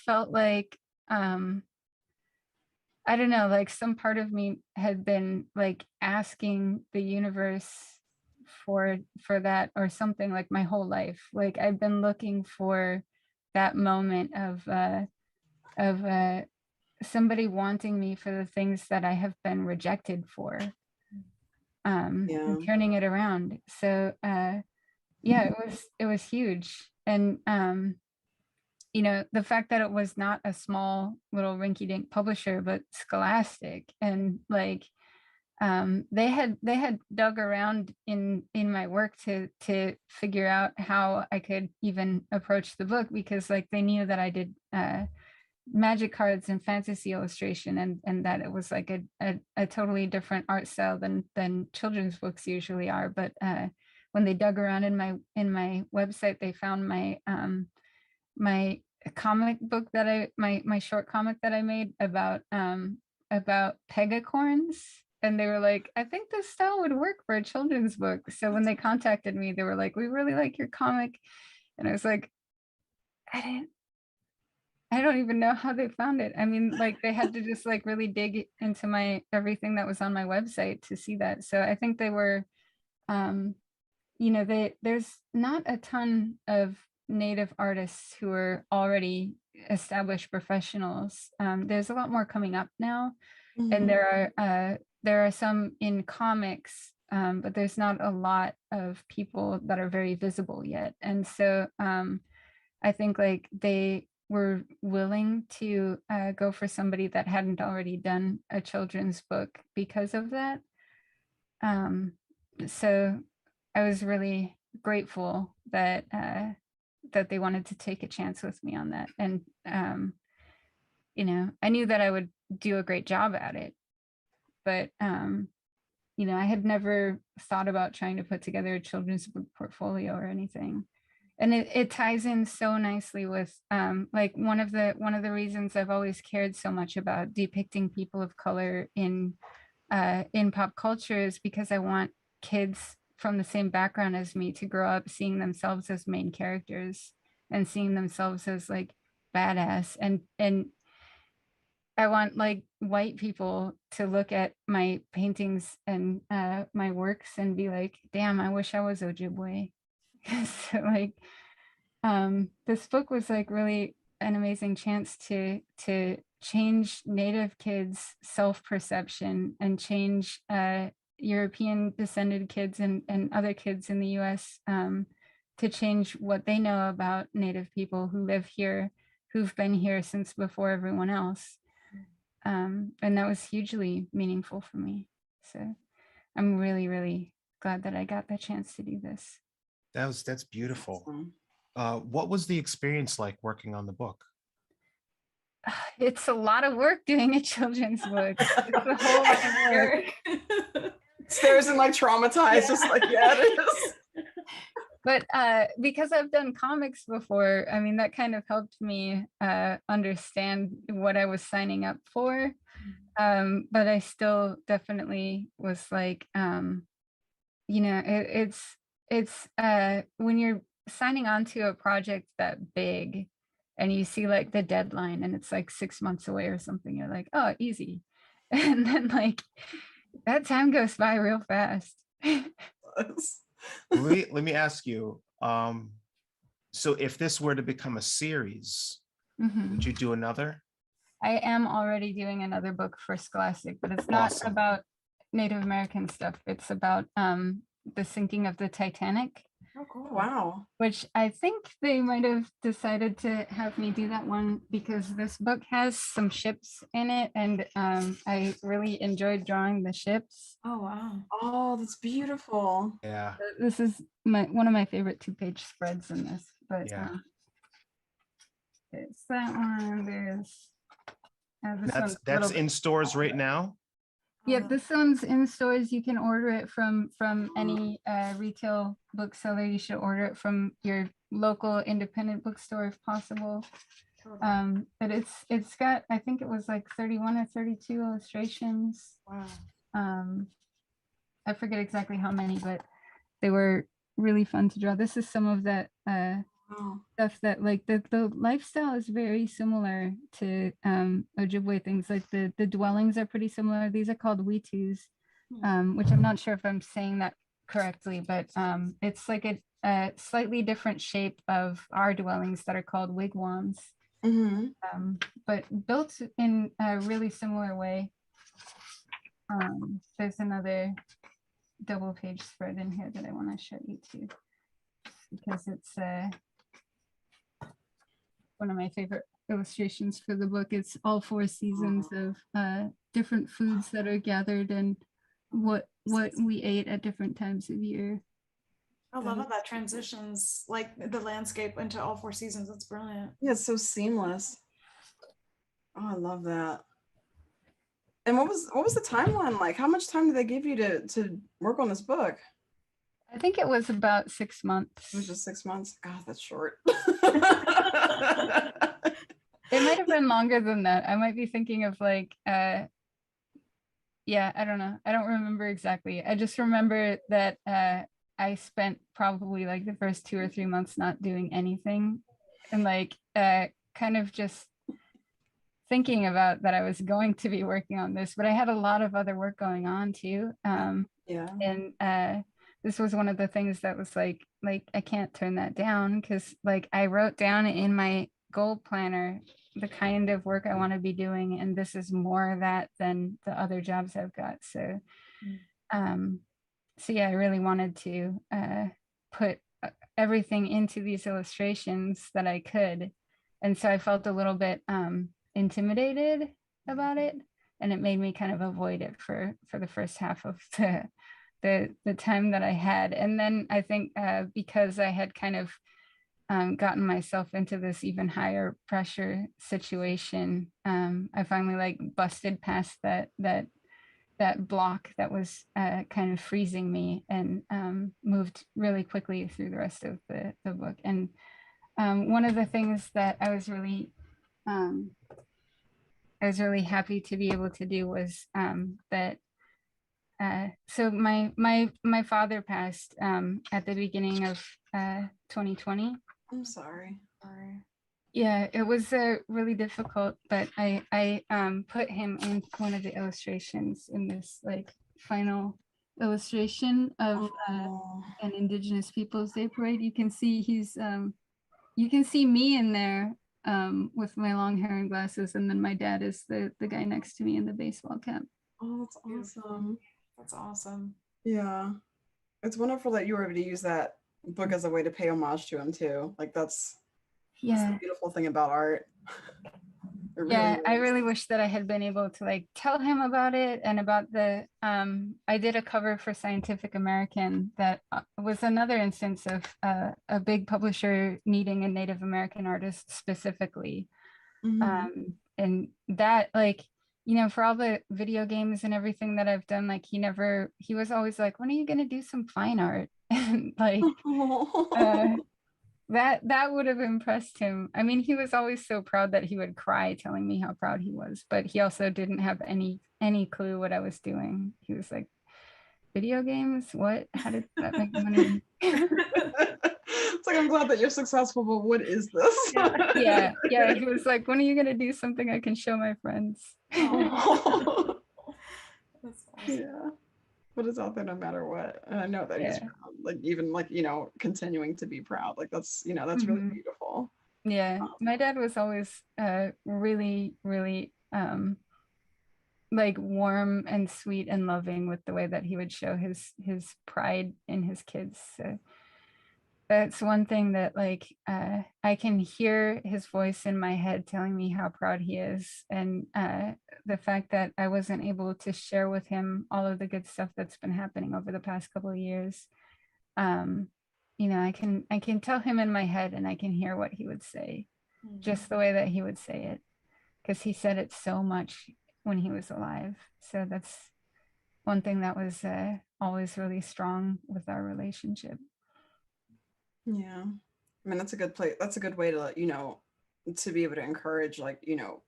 felt like I don't know, like some part of me had been like asking the universe for that or something, like my whole life. Like I've been looking for that moment of somebody wanting me for the things that I have been rejected for. And turning it around. So yeah, it was huge. And the fact that it was not a small little rinky-dink publisher, but Scholastic, and like they had dug around in my work to figure out how I could even approach the book, because like they knew that I did magic cards and fantasy illustration, and that it was like a totally different art style than children's books usually are. But when they dug around in my website, they found my my comic book that my short comic that I made about pegacorns, and they were like, I think this style would work for a children's book. So when they contacted me, they were like, we really like your comic. And I was like, I don't even know how they found it. I mean, like they had to just like really dig into my everything that was on my website to see that. So I think they were, there's not a ton of Native artists who are already established professionals. There's a lot more coming up now, and there are some in comics, but there's not a lot of people that are very visible yet. And so I think like they were willing to go for somebody that hadn't already done a children's book because of that. So I was really grateful that that they wanted to take a chance with me on that. And I knew that I would do a great job at it, but I had never thought about trying to put together a children's book portfolio or anything. And it ties in so nicely with like one of the reasons I've always cared so much about depicting people of color in pop culture is because I want kids from the same background as me to grow up seeing themselves as main characters and seeing themselves as like badass, and I want like white people to look at my paintings and my works and be like, damn, I wish I was Ojibwe. So like this book was like really an amazing chance to change Native kids' self-perception and change European descended kids and other kids in the US to change what they know about Native people who live here, who've been here since before everyone else. And that was hugely meaningful for me. So I'm really, really glad that I got the chance to do this. That's beautiful. What was the experience like working on the book? It's a lot of work doing a children's book. It's a whole lot of work. Sarah's like traumatized, just like, yeah, it is. But because I've done comics before, I mean, that kind of helped me understand what I was signing up for. But I still definitely was like, it's when you're signing on to a project that big and you see like the deadline and it's like 6 months away or something, you're like, oh, easy. And then like that time goes by real fast. Let me ask you, so if this were to become a series, would you do another? I am already doing another book for Scholastic, but it's not about Native American stuff. It's about the sinking of the Titanic. Oh, cool. Wow. Which I think they might have decided to have me do that one because this book has some ships in it, and I really enjoyed drawing the ships. Oh, wow. Oh, that's beautiful. Yeah. This is one of my favorite 2-page spreads in this. But yeah. It's that one. There's that's in stores right now. Yeah, this one's in stores. You can order it from any retail bookseller. You should order it from your local independent bookstore if possible. But it's got, I think it was like 31 or 32 illustrations. Wow. I forget exactly how many, but they were really fun to draw. This is some of that stuff that like the lifestyle is very similar to Ojibwe things. Like the dwellings are pretty similar. These are called witus, which I'm not sure if I'm saying that correctly, but it's like a slightly different shape of our dwellings that are called wigwams, but built in a really similar way. There's another double page spread in here that I want to show you too, because it's one of my favorite illustrations for the book. It's all 4 seasons of different foods that are gathered and what we ate at different times of year. I love how that transitions like the landscape into all 4 seasons. That's brilliant. Yeah, it's so seamless. Oh, I love that. And what was the timeline like? How much time did they give you to work on this book? I think it was about 6 months. It was just 6 months. God, that's short. It might have been longer than that. I might be thinking of like yeah, I don't know. I don't remember exactly. I just remember that I spent probably like the first 2 or 3 months not doing anything, and like kind of just thinking about that I was going to be working on this, but I had a lot of other work going on too. Yeah. And this was one of the things that was like I can't turn that down, because like I wrote down in my goal planner the kind of work I want to be doing, and this is more of that than the other jobs I've got. So so yeah, I really wanted to put everything into these illustrations that I could, and so I felt a little bit intimidated about it, and it made me kind of avoid it for the first half of the time that I had. And then I think because I had kind of gotten myself into this even higher pressure situation, I finally like busted past that block that was kind of freezing me, and moved really quickly through the rest of the book. And one of the things that I was really happy to be able to do was that so my father passed at the beginning of 2020. I'm sorry. Yeah, it was really difficult, but I put him in one of the illustrations in this like final illustration of an Indigenous Peoples Day parade. You can see you can see me in there with my long hair and glasses, and then my dad is the guy next to me in the baseball cap. Oh, that's awesome. That's awesome. Yeah. It's wonderful that you were able to use that book as a way to pay homage to him too. Like that's the beautiful thing about art. Yeah, I really wish that I had been able to like tell him about it, and about the I did a cover for Scientific American that was another instance of a big publisher needing a Native American artist specifically. And that, like, you know, for all the video games and everything that I've done, like he was always like, when are you gonna do some fine art? And like that would have impressed him. I mean, he was always so proud that he would cry telling me how proud he was, but he also didn't have any clue what I was doing. He was like, video games? What? How did that make money? It's like, I'm glad that you're successful, but what is this? Yeah. He was like, when are you gonna do something I can show my friends? Oh. That's awesome. Yeah. But it's out there no matter what. And I know that he's proud. Like, even like, you know, continuing to be proud. Like that's, you know, that's really beautiful. Yeah. My dad was always really, really like warm and sweet and loving with the way that he would show his pride in his kids. So that's one thing that like I can hear his voice in my head telling me how proud he is. And the fact that I wasn't able to share with him all of the good stuff that's been happening over the past couple of years, you know, I can tell him in my head, and I can hear what he would say, just the way that he would say it, because he said it so much when he was alive. So that's one thing that was always really strong with our relationship. Yeah. I mean, that's a good place. That's a good way to, you know, to be able to encourage, like, you know,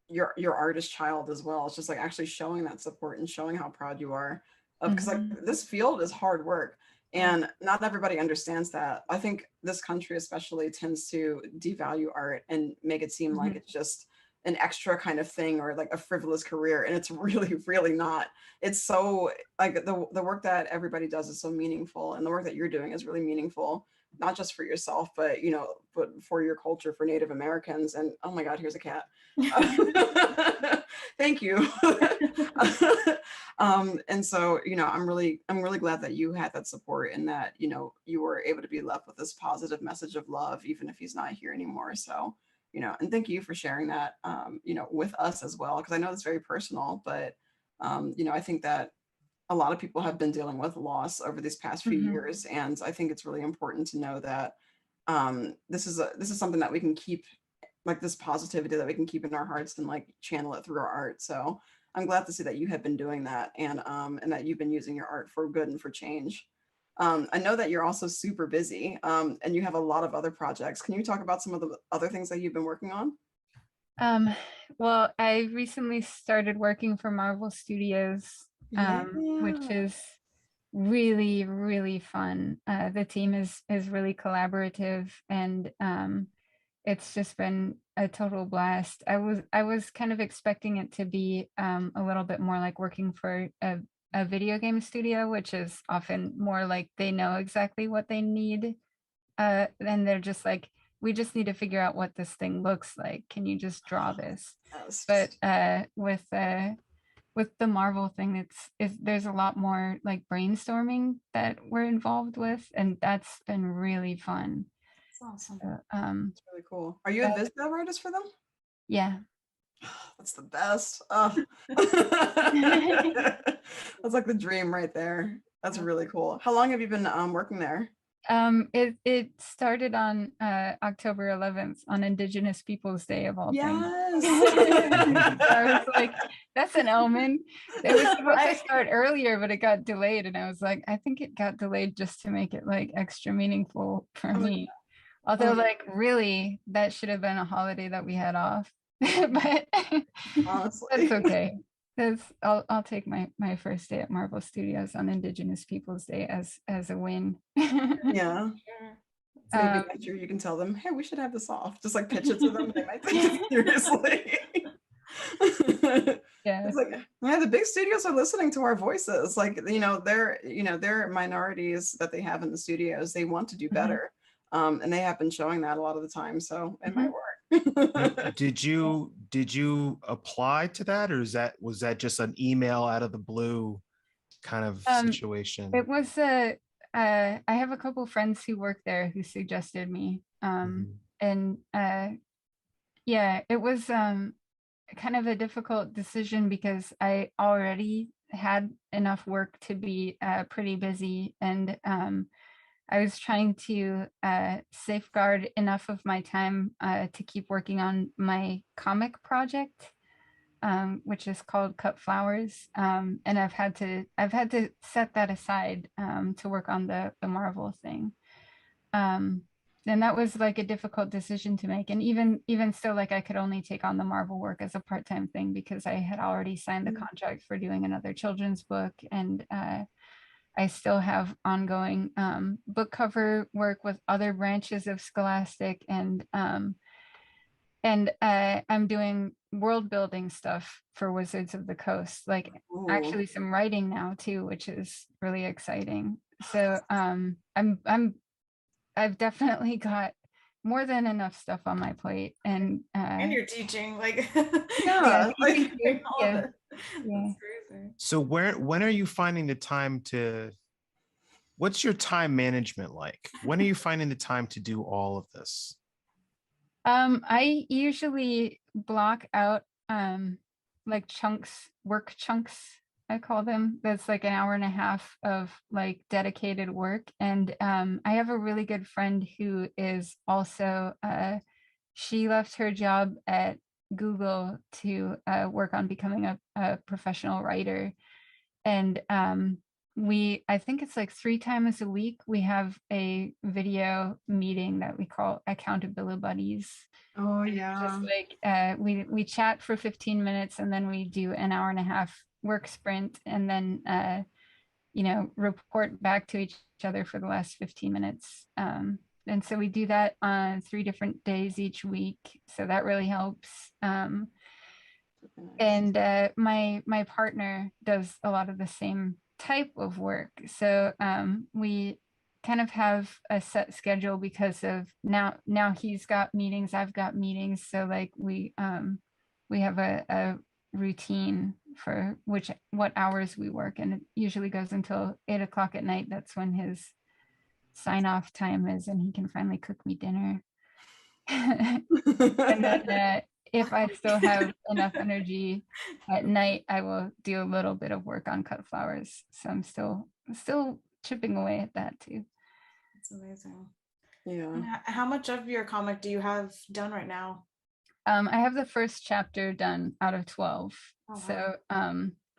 your artist child as well. It's just like actually showing that support and showing how proud you are of, because like this field is hard work, and not everybody understands that. I think this country especially tends to devalue art and make it seem like it's just an extra kind of thing, or like a frivolous career, and it's really, really not. It's so like the work that everybody does is so meaningful, and the work that you're doing is really meaningful, not just for yourself, but, you know, but for your culture, for Native Americans. And oh my God, here's a cat. Thank you. And so, you know, I'm really glad that you had that support, and that, you know, you were able to be left with this positive message of love, even if he's not here anymore. So, you know, and thank you for sharing that, you know, with us as well, because I know it's very personal, but, you know, I think that a lot of people have been dealing with loss over these past few years. And I think it's really important to know that this is something that we can keep, like this positivity that we can keep in our hearts and like channel it through our art. So I'm glad to see that you have been doing that, and that you've been using your art for good and for change. I know that you're also super busy, and you have a lot of other projects. Can you talk about some of the other things that you've been working on? Well, I recently started working for Marvel Studios, which is really, really fun. The team is really collaborative, and it's just been a total blast. I was kind of expecting it to be a little bit more like working for a video game studio, which is often more like they know exactly what they need, and they're just like, we just need to figure out what this thing looks like. Can you just draw this? But with the Marvel thing, there's a lot more like brainstorming that we're involved with, and that's been really fun. That's awesome. It's really cool. Are you a Vis Dev artist for them? Yeah. That's the best. That's like the dream right there. That's really cool. How long have you been working there? It started on October 11th, on Indigenous Peoples Day of all things. Yes. So I was like, that's an omen. It was supposed to start earlier, but it got delayed, and I was like, I think it got delayed just to make it like extra meaningful for me. Although, like, really, that should have been a holiday that we had off. But honestly, that's okay. I'll take my first day at Marvel Studios on Indigenous Peoples Day as a win. Yeah. So maybe next year you can tell them, hey, we should have this off. Just like pitch it to them. They might take it seriously. Yeah. It's like, yeah, the big studios are listening to our voices. Like, they're minorities that they have in the studios. They want to do better. And they have been showing that a lot of the time. So it might work. Did you apply to that, or was that just an email out of the blue kind of situation? It was I have a couple friends who work there who suggested me. And yeah, it was kind of a difficult decision because I already had enough work to be pretty busy, and I was trying to safeguard enough of my time to keep working on my comic project, which is called Cut Flowers, and I've had to set that aside to work on the Marvel thing, and that was like a difficult decision to make. And even still, like, I could only take on the Marvel work as a part-time thing because I had already signed the contract for doing another children's book, and I still have ongoing book cover work with other branches of Scholastic, and I'm doing world building stuff for Wizards of the Coast, like actually some writing now too, which is really exciting. So I've definitely got more than enough stuff on my plate, and you're teaching, like, yeah. Yeah. So when are you finding the time what's your time management like? When are you finding the time to do all of this? I usually block out like work chunks, I call them. That's like an hour and a half of like dedicated work. And I have a really good friend who is also she left her job at Google to work on becoming a professional writer. And I think it's like 3 times a week we have a video meeting that we call accountability buddies. Oh yeah. Just like we chat for 15 minutes, and then we do an hour and a half work sprint, and then report back to each other for the last 15 minutes. And so we do that on 3 different days each week. So that really helps. And my partner does a lot of the same type of work. So we kind of have a set schedule because of now he's got meetings, I've got meetings. So like we have a routine for what hours we work, and it usually goes until 8 o'clock at night. That's when his sign off time is, and he can finally cook me dinner. And then if I still have enough energy at night, I will do a little bit of work on Cut Flowers. So I'm still chipping away at that too. That's amazing. Yeah. And how much of your comic do you have done right now? I have the first chapter done out of 12. Oh, wow. So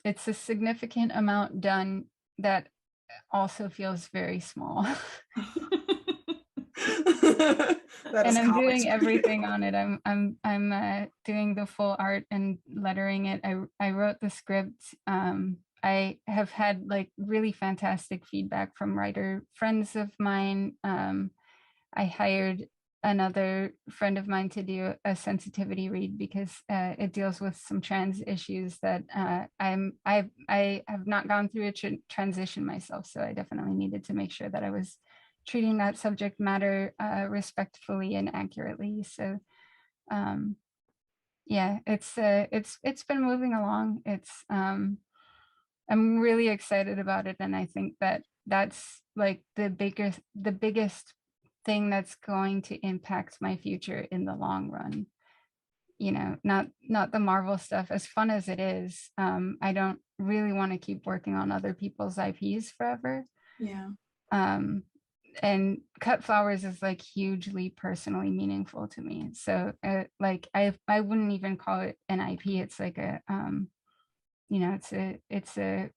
it's a significant amount done that also feels very small. That is And I'm comics doing for everything you. on it. I'm doing the full art and lettering it. I wrote the script. I have had like really fantastic feedback from writer friends of mine. I hired another friend of mine to do a sensitivity read because it deals with some trans issues that I have not gone through a transition myself, so I definitely needed to make sure that I was treating that subject matter respectfully and accurately. So yeah, it's been moving along. I'm really excited about it, and I think that that's like the biggest thing that's going to impact my future in the long run. You know, not the Marvel stuff, as fun as it is. I don't really want to keep working on other people's IPs forever. Yeah. And Cut Flowers is like hugely personally meaningful to me. So like I wouldn't even call it an IP. It's like a you know, it's a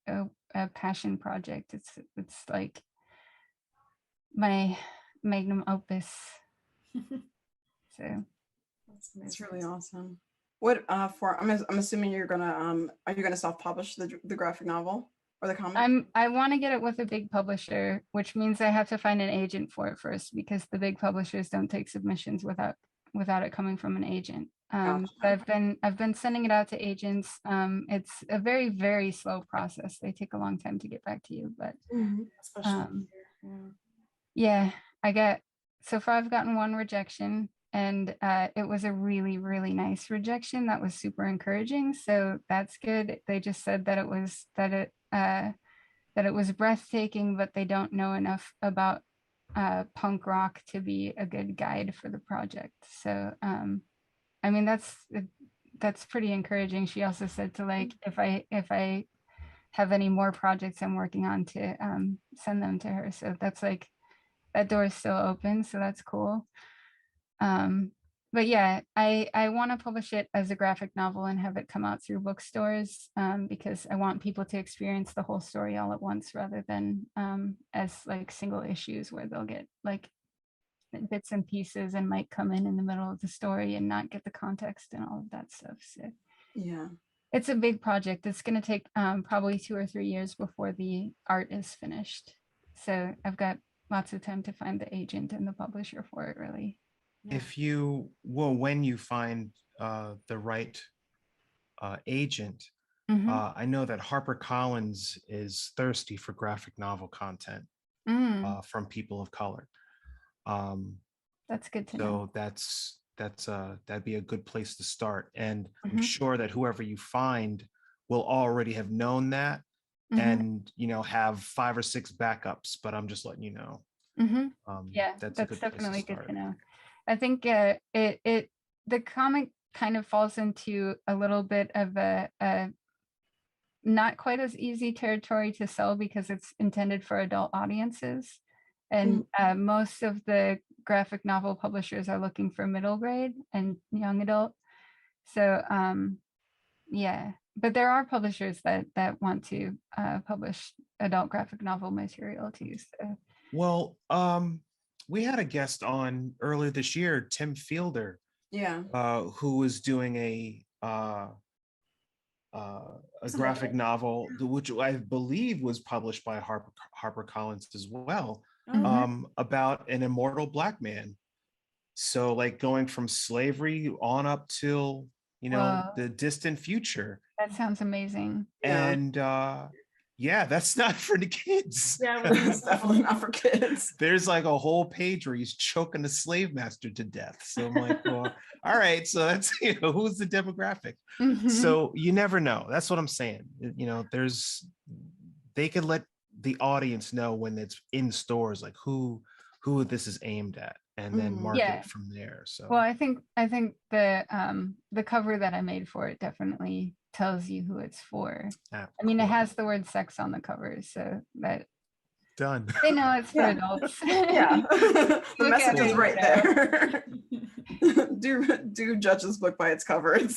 passion project. It's like my magnum opus. So That's really awesome. What for I'm assuming you're gonna are you gonna self-publish the graphic novel or the comic? I want to get it with a big publisher, which means I have to find an agent for it first, because the big publishers don't take submissions without it coming from an agent. Gotcha. I've been sending it out to agents. It's a very, very slow process. They take a long time to get back to you, but Especially here. yeah, so far I've gotten one rejection, and it was a really, really nice rejection that was super encouraging. So that's good. They just said that it was breathtaking, but they don't know enough about punk rock to be a good guide for the project. So I mean, that's pretty encouraging. She also said to like, if I have any more projects I'm working on, to send them to her. So that's like, that door is still open. So that's cool. But yeah, I want to publish it as a graphic novel and have it come out through bookstores, because I want people to experience the whole story all at once, rather than as like single issues where they'll get like bits and pieces and might come in the middle of the story and not get the context and all of that stuff. So Yeah. it's a big project. It's going to take probably 2 or 3 years before the art is finished. So I've got lots of time to find the agent and the publisher for it, really. If you, well, when you find the right agent, I know that HarperCollins is thirsty for graphic novel content from people of color. That's good to know. So that'd be a good place to start. And I'm sure that whoever you find will already have known that and, you know, have 5 or 6 backups, but I'm just letting you know. Yeah, that's that's definitely good start. to know. I think the comic kind of falls into a little bit of a not quite as easy territory to sell, because it's intended for adult audiences, and most of the graphic novel publishers are looking for middle grade and young adult. So yeah, but there are publishers that want to publish adult graphic novel material too. So. Well, we had a guest on earlier this year, Tim Fielder, who was doing a graphic novel, which I believe was published by HarperCollins as well, about an immortal Black man. So like going from slavery on up till, you know, the distant future. That sounds amazing. And yeah, that's not for the kids. Yeah, it's definitely not for kids. There's like a whole page where he's choking the slave master to death. So I'm like, well, all right, so that's, you know, who's the demographic? So you never know. That's what I'm saying. You know, they could let the audience know when it's in stores, like who this is aimed at, and then market it from there. So well, I think the cover that I made for it definitely tells you who it's for. I mean, it has the word sex on the cover, so that done. They know it's for adults. Yeah. The message is right there. do judge this book by its cover. It's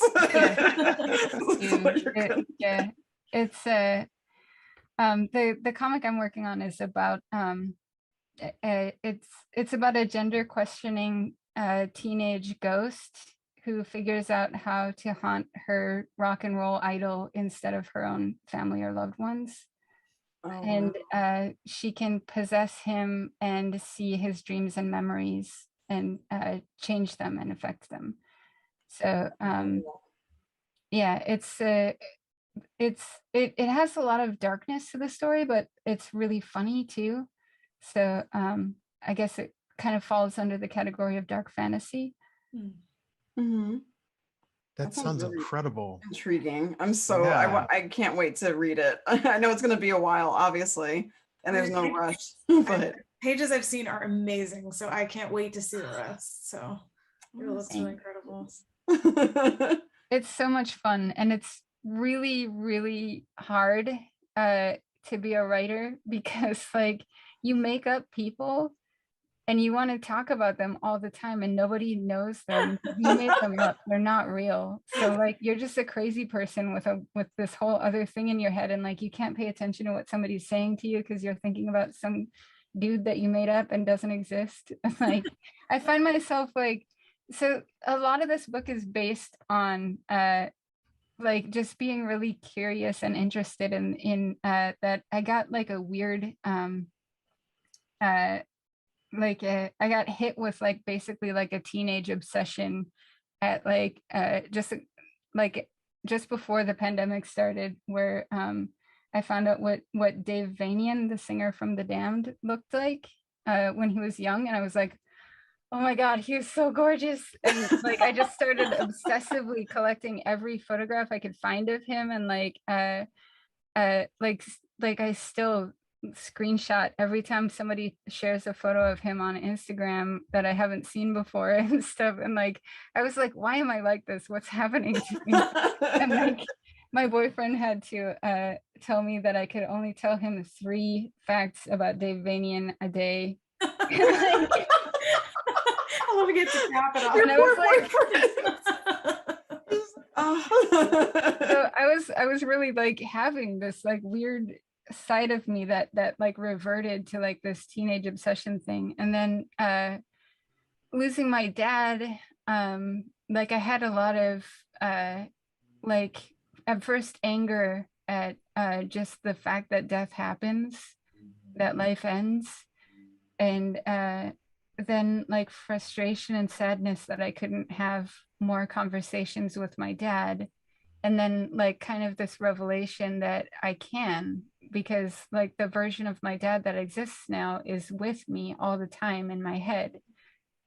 yeah. It's the comic I'm working on is about it's about a gender questioning a teenage ghost who figures out how to haunt her rock and roll idol instead of her own family or loved ones. Oh, And wow. she can possess him and see his dreams and memories and change them and affect them. So yeah, it has a lot of darkness to the story, but it's really funny too. So I guess it kind of falls under the category of dark fantasy. Mm-hmm. That sounds really incredible. intriguing. Yeah. I can't wait to read it. I know it's going to be a while, obviously, and there's no rush, but pages I've seen are amazing, so I can't wait to see the rest. So it looks really incredible. It's so much fun, and it's really, really hard to be a writer because like you make up people and you want to talk about them all the time and nobody knows them. You made them up. They're not real. So like you're just a crazy person with this whole other thing in your head, and like you can't pay attention to what somebody's saying to you because you're thinking about some dude that you made up and doesn't exist. Like I find myself like, so a lot of this book is based on like just being really curious and interested in that I got like a weird I got hit with like basically like a teenage obsession at like just before the pandemic started, where I found out what Dave Vanian, the singer from The Damned, looked like when he was young, and I was like, oh my God, he was so gorgeous. And like I just started obsessively collecting every photograph I could find of him, and like I still screenshot every time somebody shares a photo of him on Instagram that I haven't seen before and stuff. And like I was like, why am I like this? What's happening to me? And like my boyfriend had to tell me that I could only tell him 3 facts about Dave Vanian a day. Like, I love to get to cap it off. Your And I poor boyfriend. So I was really like having this like weird side of me that like reverted to like this teenage obsession thing. And then losing my dad, like I had a lot of like at first anger at just the fact that death happens, that life ends, and then like frustration and sadness that I couldn't have more conversations with my dad. And then like kind of this revelation that I can, because like the version of my dad that exists now is with me all the time in my head.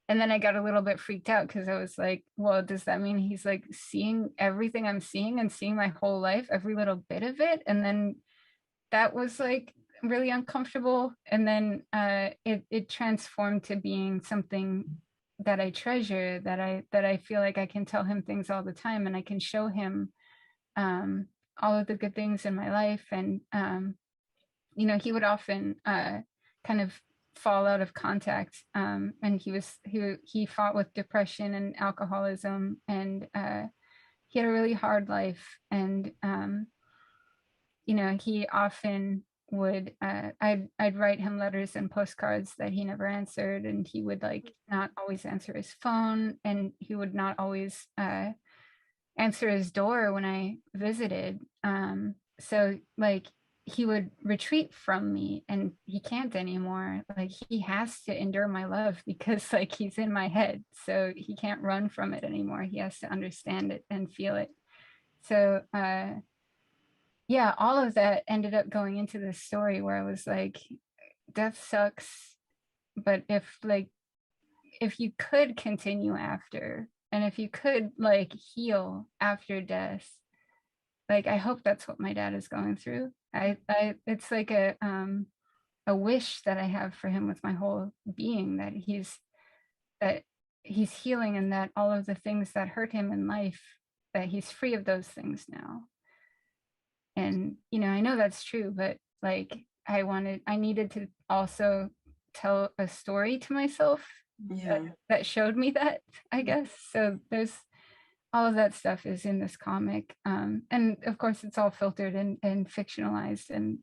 And then I got a little bit freaked out because I was like, well, does that mean he's like seeing everything I'm seeing and seeing my whole life, every little bit of it? And then that was like really uncomfortable. And then it transformed to being something that I treasure, that I feel like I can tell him things all the time, and I can show him all of the good things in my life. And you know, he would often kind of fall out of contact, and he fought with depression and alcoholism, and he had a really hard life. And you know, he often would I'd write him letters and postcards that he never answered, and he would like not always answer his phone, and he would not always answer his door when I visited. So like he would retreat from me, and he can't anymore. Like he has to endure my love because like he's in my head, so he can't run from it anymore. He has to understand it and feel it. So yeah, all of that ended up going into this story where I was like, death sucks, but if you could continue after, and if you could like heal after death, like I hope that's what my dad is going through. I it's like a wish that I have for him with my whole being, that he's healing, and that all of the things that hurt him in life, that he's free of those things now. And you know, I know that's true, but like I needed to also tell a story to myself that showed me that, I guess. So there's all of that stuff is in this comic, and of course it's all filtered and fictionalized and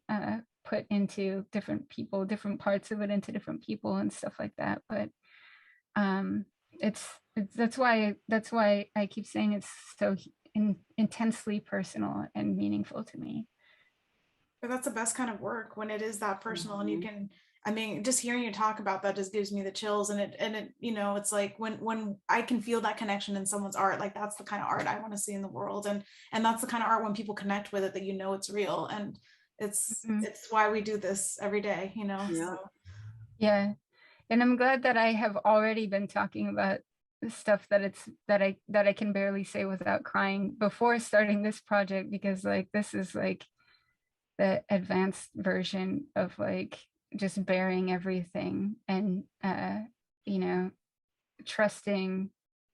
put into different people, different parts of it into different people and stuff like that. But That's why I keep saying it's so intensely personal and meaningful to me. But that's the best kind of work when it is that personal, and you can, I mean, just hearing you talk about that just gives me the chills. And it, you know, it's like when I can feel that connection in someone's art, like that's the kind of art I want to see in the world. And that's the kind of art when people connect with it, that you know it's real. And it's why we do this every day, you know. Yeah. So. Yeah. And I'm glad that I have already been talking about stuff that I can barely say without crying before starting this project, because like this is like the advanced version of like just bearing everything and you know, trusting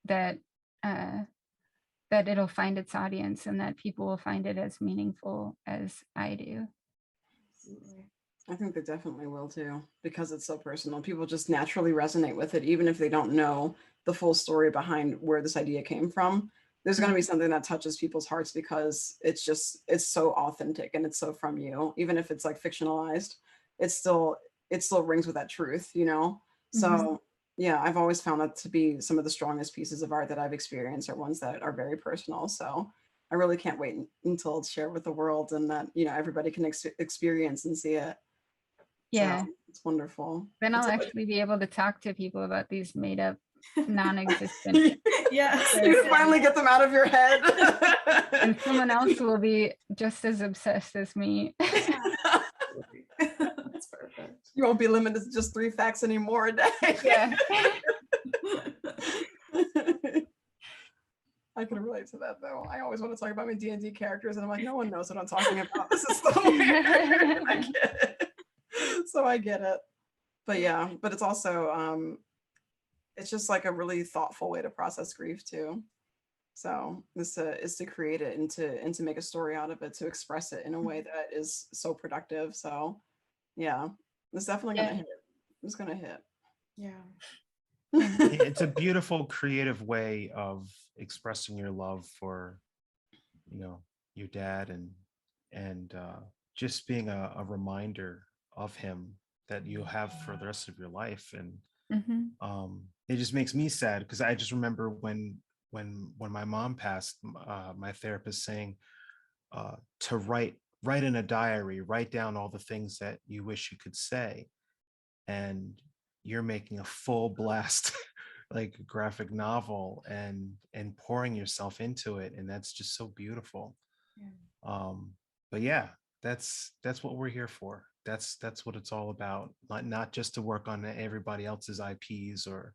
that that it'll find its audience and that people will find it as meaningful as I do. I think they definitely will too, because it's so personal. People just naturally resonate with it, even if they don't know the full story behind where this idea came from. There's going to be something that touches people's hearts because it's so authentic and it's so from you. Even if it's like fictionalized, it still rings with that truth, you know? So yeah, I've always found that to be some of the strongest pieces of art that I've experienced are ones that are very personal. So I really can't wait until it's shared with the world and that, you know, everybody can experience and see it. Yeah. So it's wonderful. Then I'll actually be able to talk to people about these made up, non-existent. Yes. You finally get them out of your head. And someone else will be just as obsessed as me. That's perfect. You won't be limited to just 3 facts anymore a day. Yeah. I can relate to that though. I always want to talk about my D&D characters and I'm like, no one knows what I'm talking about. This is so weird. I get it. So I get it. But yeah, but it's also it's just like a really thoughtful way to process grief too. So this is to create it and to make a story out of it, to express it in a way that is so productive. So yeah, it's definitely gonna hit. It's gonna hit. Yeah. It's a beautiful creative way of expressing your love for, you know, your dad, and just being a reminder of him that you'll have for the rest of your life. And it just makes me sad because I just remember when my mom passed, my therapist saying to write in a diary, write down all the things that you wish you could say. And you're making a full blast like graphic novel and pouring yourself into it, and that's just so beautiful. But yeah, that's what we're here for. That's what it's all about. Not just to work on everybody else's IPs or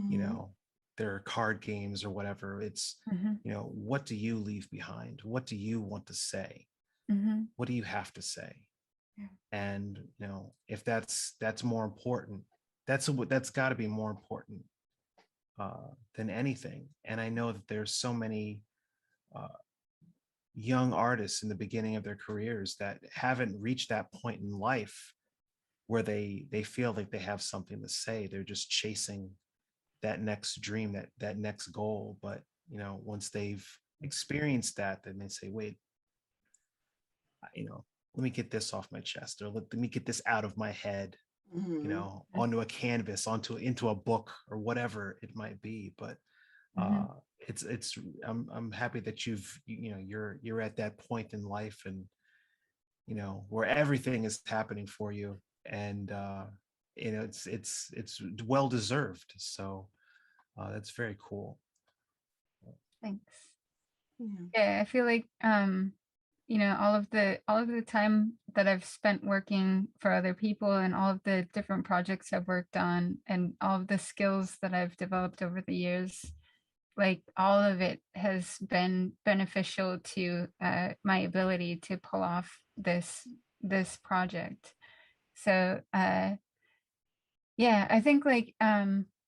you know, their card games or whatever. It's you know, what do you leave behind? What do you want to say? What do you have to say? And you know, if that's more important, that's got to be more important than anything. And I know that there's so many young artists in the beginning of their careers that haven't reached that point in life where they feel like they have something to say. They're just chasing that next dream, that next goal. But you know, once they've experienced that, then they say, wait, you know, let me get this off my chest, or let me get this out of my head, you know, onto a canvas, into a book, or whatever it might be. But it's I'm happy that you know, you're at that point in life, and you know, where everything is happening for you, and you know, it's well deserved. So that's very cool. Thanks. Yeah, I feel like you know, all of the time that I've spent working for other people and all of the different projects I've worked on and all of the skills that I've developed over the years, like all of it has been beneficial to my ability to pull off this project. So yeah, I think like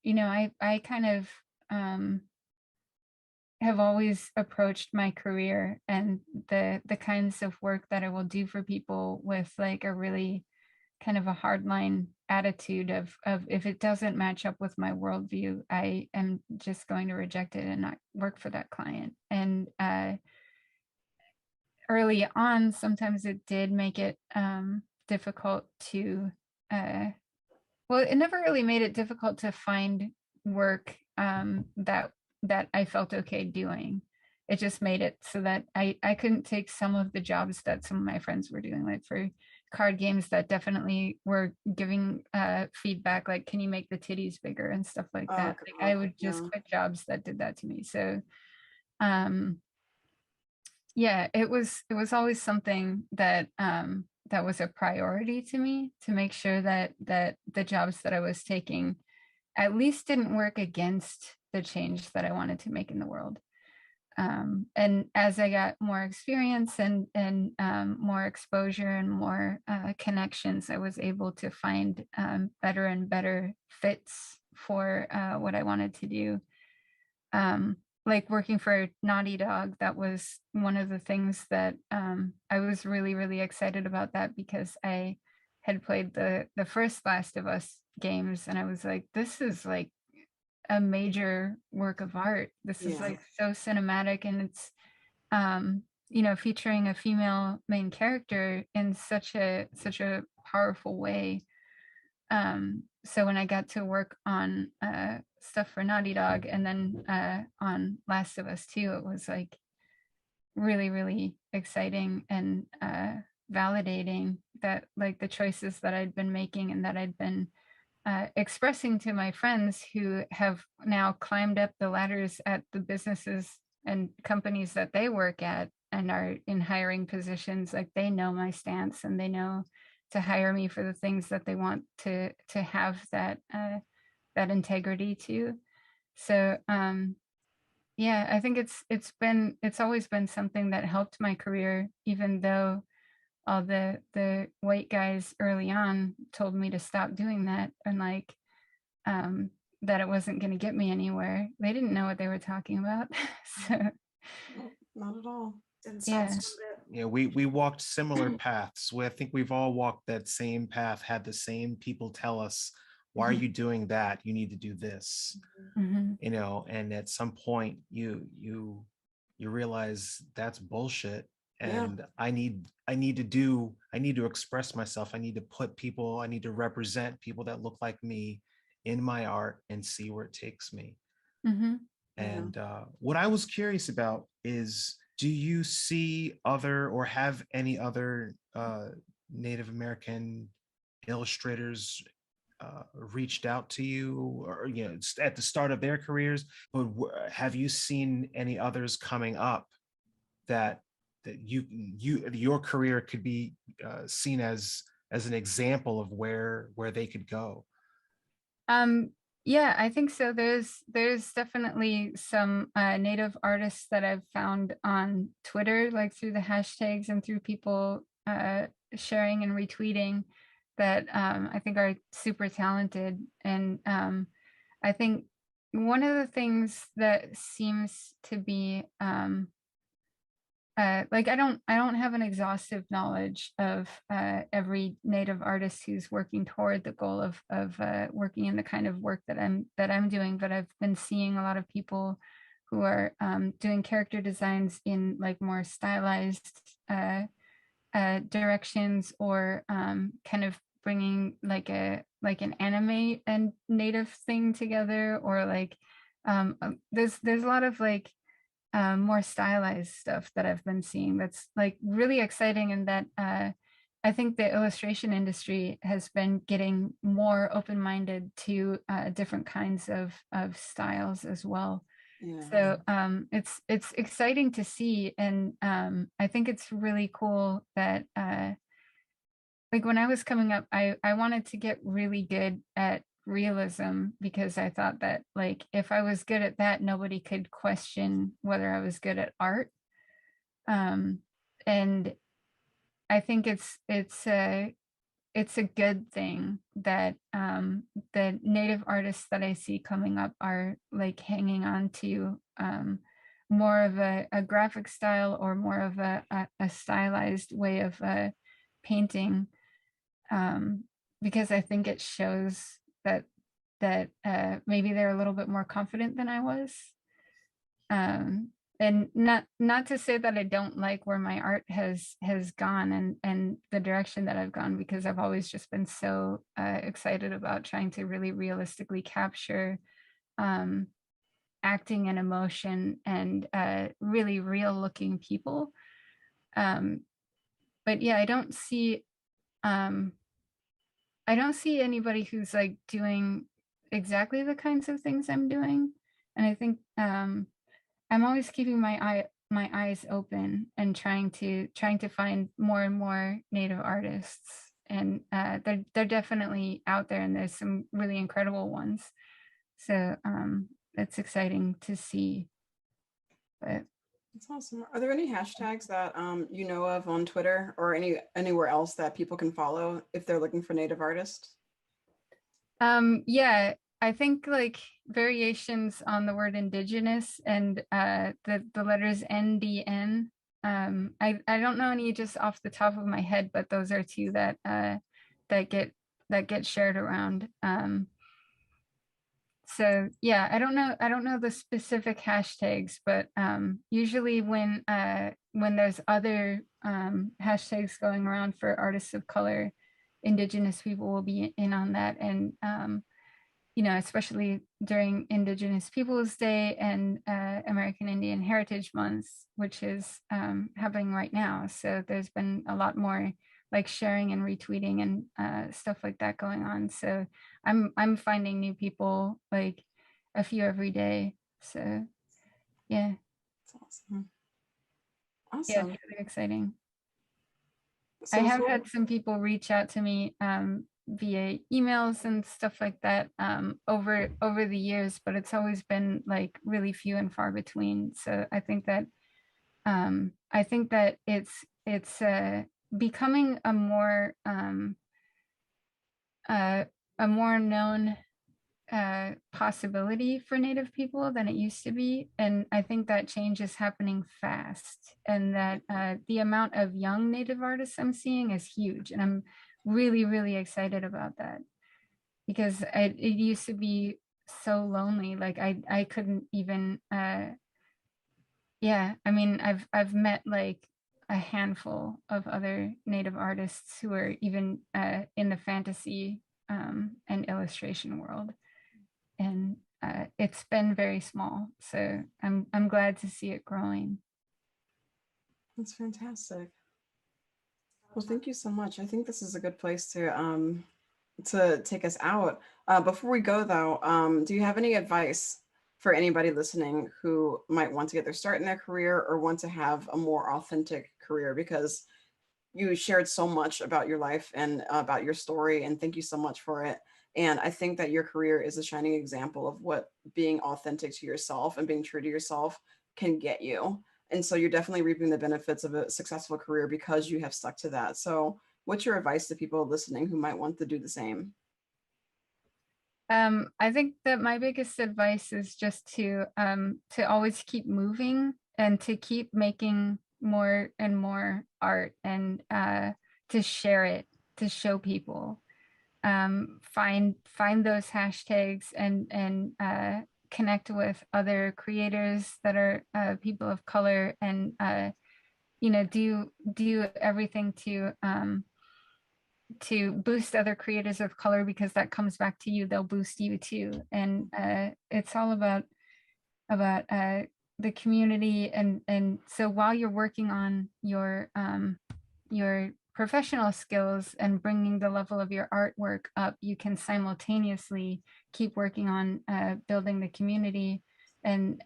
you know, I kind of have always approached my career and the kinds of work that I will do for people with like a really kind of a hardline attitude of if it doesn't match up with my worldview, I am just going to reject it and not work for that client. And early on, sometimes it did make it difficult to well, it never really made it difficult to find work that I felt okay doing. It just made it so that I couldn't take some of the jobs that some of my friends were doing, like for card games that definitely were giving feedback, like, can you make the titties bigger and stuff like that. Like, I would just quit jobs that did that to me. So yeah, it was always something that that was a priority to me, to make sure that the jobs that I was taking at least didn't work against the change that I wanted to make in the world. And as I got more experience and more exposure and more connections, I was able to find better and better fits for what I wanted to do. Like working for Naughty Dog, that was one of the things that I was really, really excited about, that because I had played the first Last of Us games, and I was like, this is like a major work of art. This is like so cinematic, and it's you know, featuring a female main character in such a powerful way. So when I got to work on stuff for Naughty Dog, and then on Last of Us 2, it was like really, really exciting and validating that like the choices that I'd been making and that I'd been expressing to my friends who have now climbed up the ladders at the businesses and companies that they work at and are in hiring positions, like they know my stance and they know to hire me for the things that they want to have that that integrity to. So yeah, I think it's always been something that helped my career, even though all the white guys early on told me to stop doing that, and like that it wasn't going to get me anywhere. They didn't know what they were talking about. So not at all. Yeah, we walked similar paths. I think we've all walked that same path, had the same people tell us, why are you doing that? You need to do this. You know, and at some point you realize that's bullshit. And I need to express myself. I need to represent people that look like me in my art and see where it takes me. And what I was curious about is, do you see other or have any other Native American illustrators reached out to you, or you know, at the start of their careers, but have you seen any others coming up that your career could be seen as an example of where they could go? Yeah, I think so. There's definitely some Native artists that I've found on Twitter, like through the hashtags and through people sharing and retweeting, that I think are super talented. And I think one of the things that seems to be like I don't have an exhaustive knowledge of every Native artist who's working toward the goal of working in the kind of work that I'm doing, but I've been seeing a lot of people who are doing character designs in like more stylized directions, or kind of bringing like an anime and Native thing together, or like there's a lot of like more stylized stuff that I've been seeing that's like really exciting, and that I think the illustration industry has been getting more open-minded to different kinds of styles as well. So it's exciting to see, and I think it's really cool that like when I was coming up, I wanted to get really good at realism, because I thought that like if I was good at that, nobody could question whether I was good at art. And I think it's a good thing that the Native artists that I see coming up are like hanging on to more of a graphic style, or more of a stylized way of painting, because I think it shows that maybe they're a little bit more confident than I was. And not to say that I don't like where my art has gone and the direction that I've gone, because I've always just been so excited about trying to really realistically capture acting and emotion and really real looking people. But yeah, I don't see anybody who's like doing exactly the kinds of things I'm doing. And I think I'm always keeping my eyes open and trying to find more and more Native artists. And they're definitely out there, and there's some really incredible ones. So it's exciting to see. But That's awesome. Are there any hashtags that you know of on Twitter or anywhere else that people can follow if they're looking for Native artists? yeah, I think like variations on the word indigenous and the letters NDN. I don't know any just off the top of my head, but those are two that get shared around. So yeah, I don't know the specific hashtags, but usually when there's other hashtags going around for artists of color, Indigenous people will be in on that. And you know, especially during Indigenous Peoples Day and American Indian Heritage Month, which is happening right now. So there's been a lot more like sharing and retweeting and stuff like that going on. So I'm finding new people, like a few every day. So yeah. That's awesome. Yeah, Awesome. it's really exciting. So I have had some people reach out to me via emails and stuff like that over the years, but it's always been like really few and far between. So I think that it's becoming a more known possibility for Native people than it used to be. And I think that change is happening fast, and that the amount of young Native artists I'm seeing is huge. And I'm really, really excited about that, because it used to be so lonely. Like I couldn't even, yeah, I mean, I've met like a handful of other Native artists who are even in the fantasy and illustration world. And it's been very small, so I'm glad to see it growing. that's fantastic. Well, thank you so much. I think this is a good place to take us out. Before we go though, do you have any advice for anybody listening who might want to get their start in their career or want to have a more authentic career? Because you shared so much about your life and about your story, and thank you so much for it. And I think that your career is a shining example of what being authentic to yourself and being true to yourself can get you. And so you're definitely reaping the benefits of a successful career because you have stuck to that. So what's your advice to people listening who might want to do the same? I think that my biggest advice is just to always keep moving and to keep making more and more art, and to share it, to show people. Find those hashtags and connect with other creators that are people of color, and you know, do everything to boost other creators of color, because that comes back to you. They'll boost you too. And it's all about the community. And so while you're working on your professional skills and bringing the level of your artwork up, you can simultaneously keep working on building the community and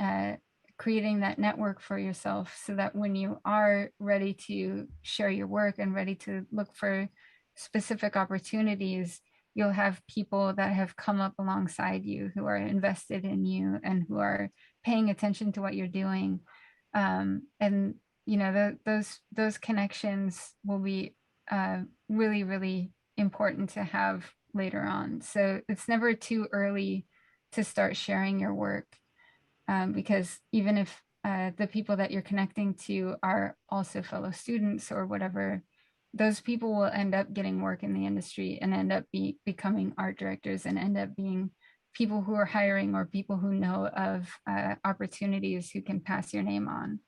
creating that network for yourself, so that when you are ready to share your work and ready to look for specific opportunities, you'll have people that have come up alongside you who are invested in you and who are paying attention to what you're doing. And you know, those connections will be really, really important to have later on. So it's never too early to start sharing your work, because even if the people that you're connecting to are also fellow students or whatever, those people will end up getting work in the industry and end up becoming art directors and end up being people who are hiring, or people who know of opportunities who can pass your name on.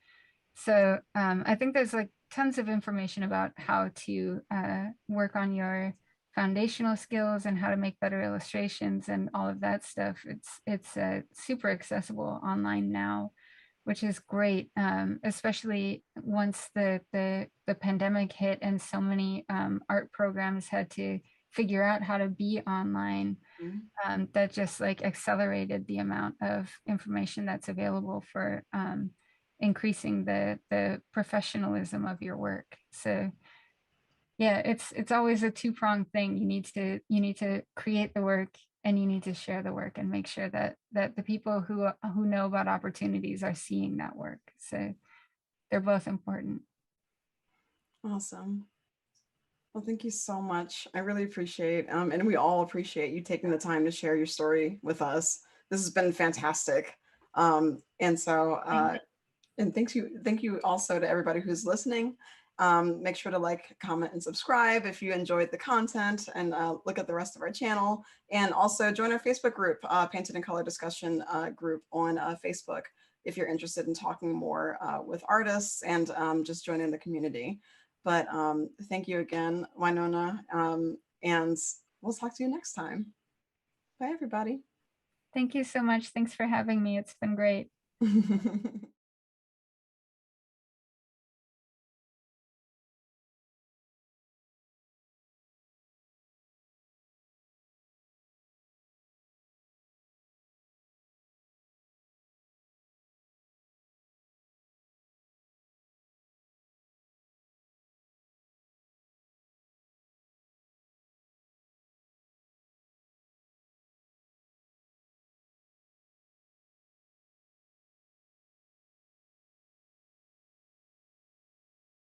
So I think there's like tons of information about how to work on your foundational skills and how to make better illustrations and all of that stuff. It's super accessible online now, which is great, especially once the pandemic hit and so many art programs had to figure out how to be online. That just like accelerated the amount of information that's available for increasing the professionalism of your work. So yeah, it's always a two-pronged thing. You need to create the work, and you need to share the work and make sure that the people who know about opportunities are seeing that work. So they're both important. Awesome. Well, thank you so much. I really appreciate, and we all appreciate you taking the time to share your story with us. This has been fantastic. And so, and thank you also to everybody who's listening. Make sure to like, comment, and subscribe if you enjoyed the content, and look at the rest of our channel. And also join our Facebook group, Painted in Color Discussion group on Facebook, if you're interested in talking more with artists and just joining the community. But thank you again, Winona, and we'll talk to you next time. Bye, everybody. Thank you so much. Thanks for having me. It's been great.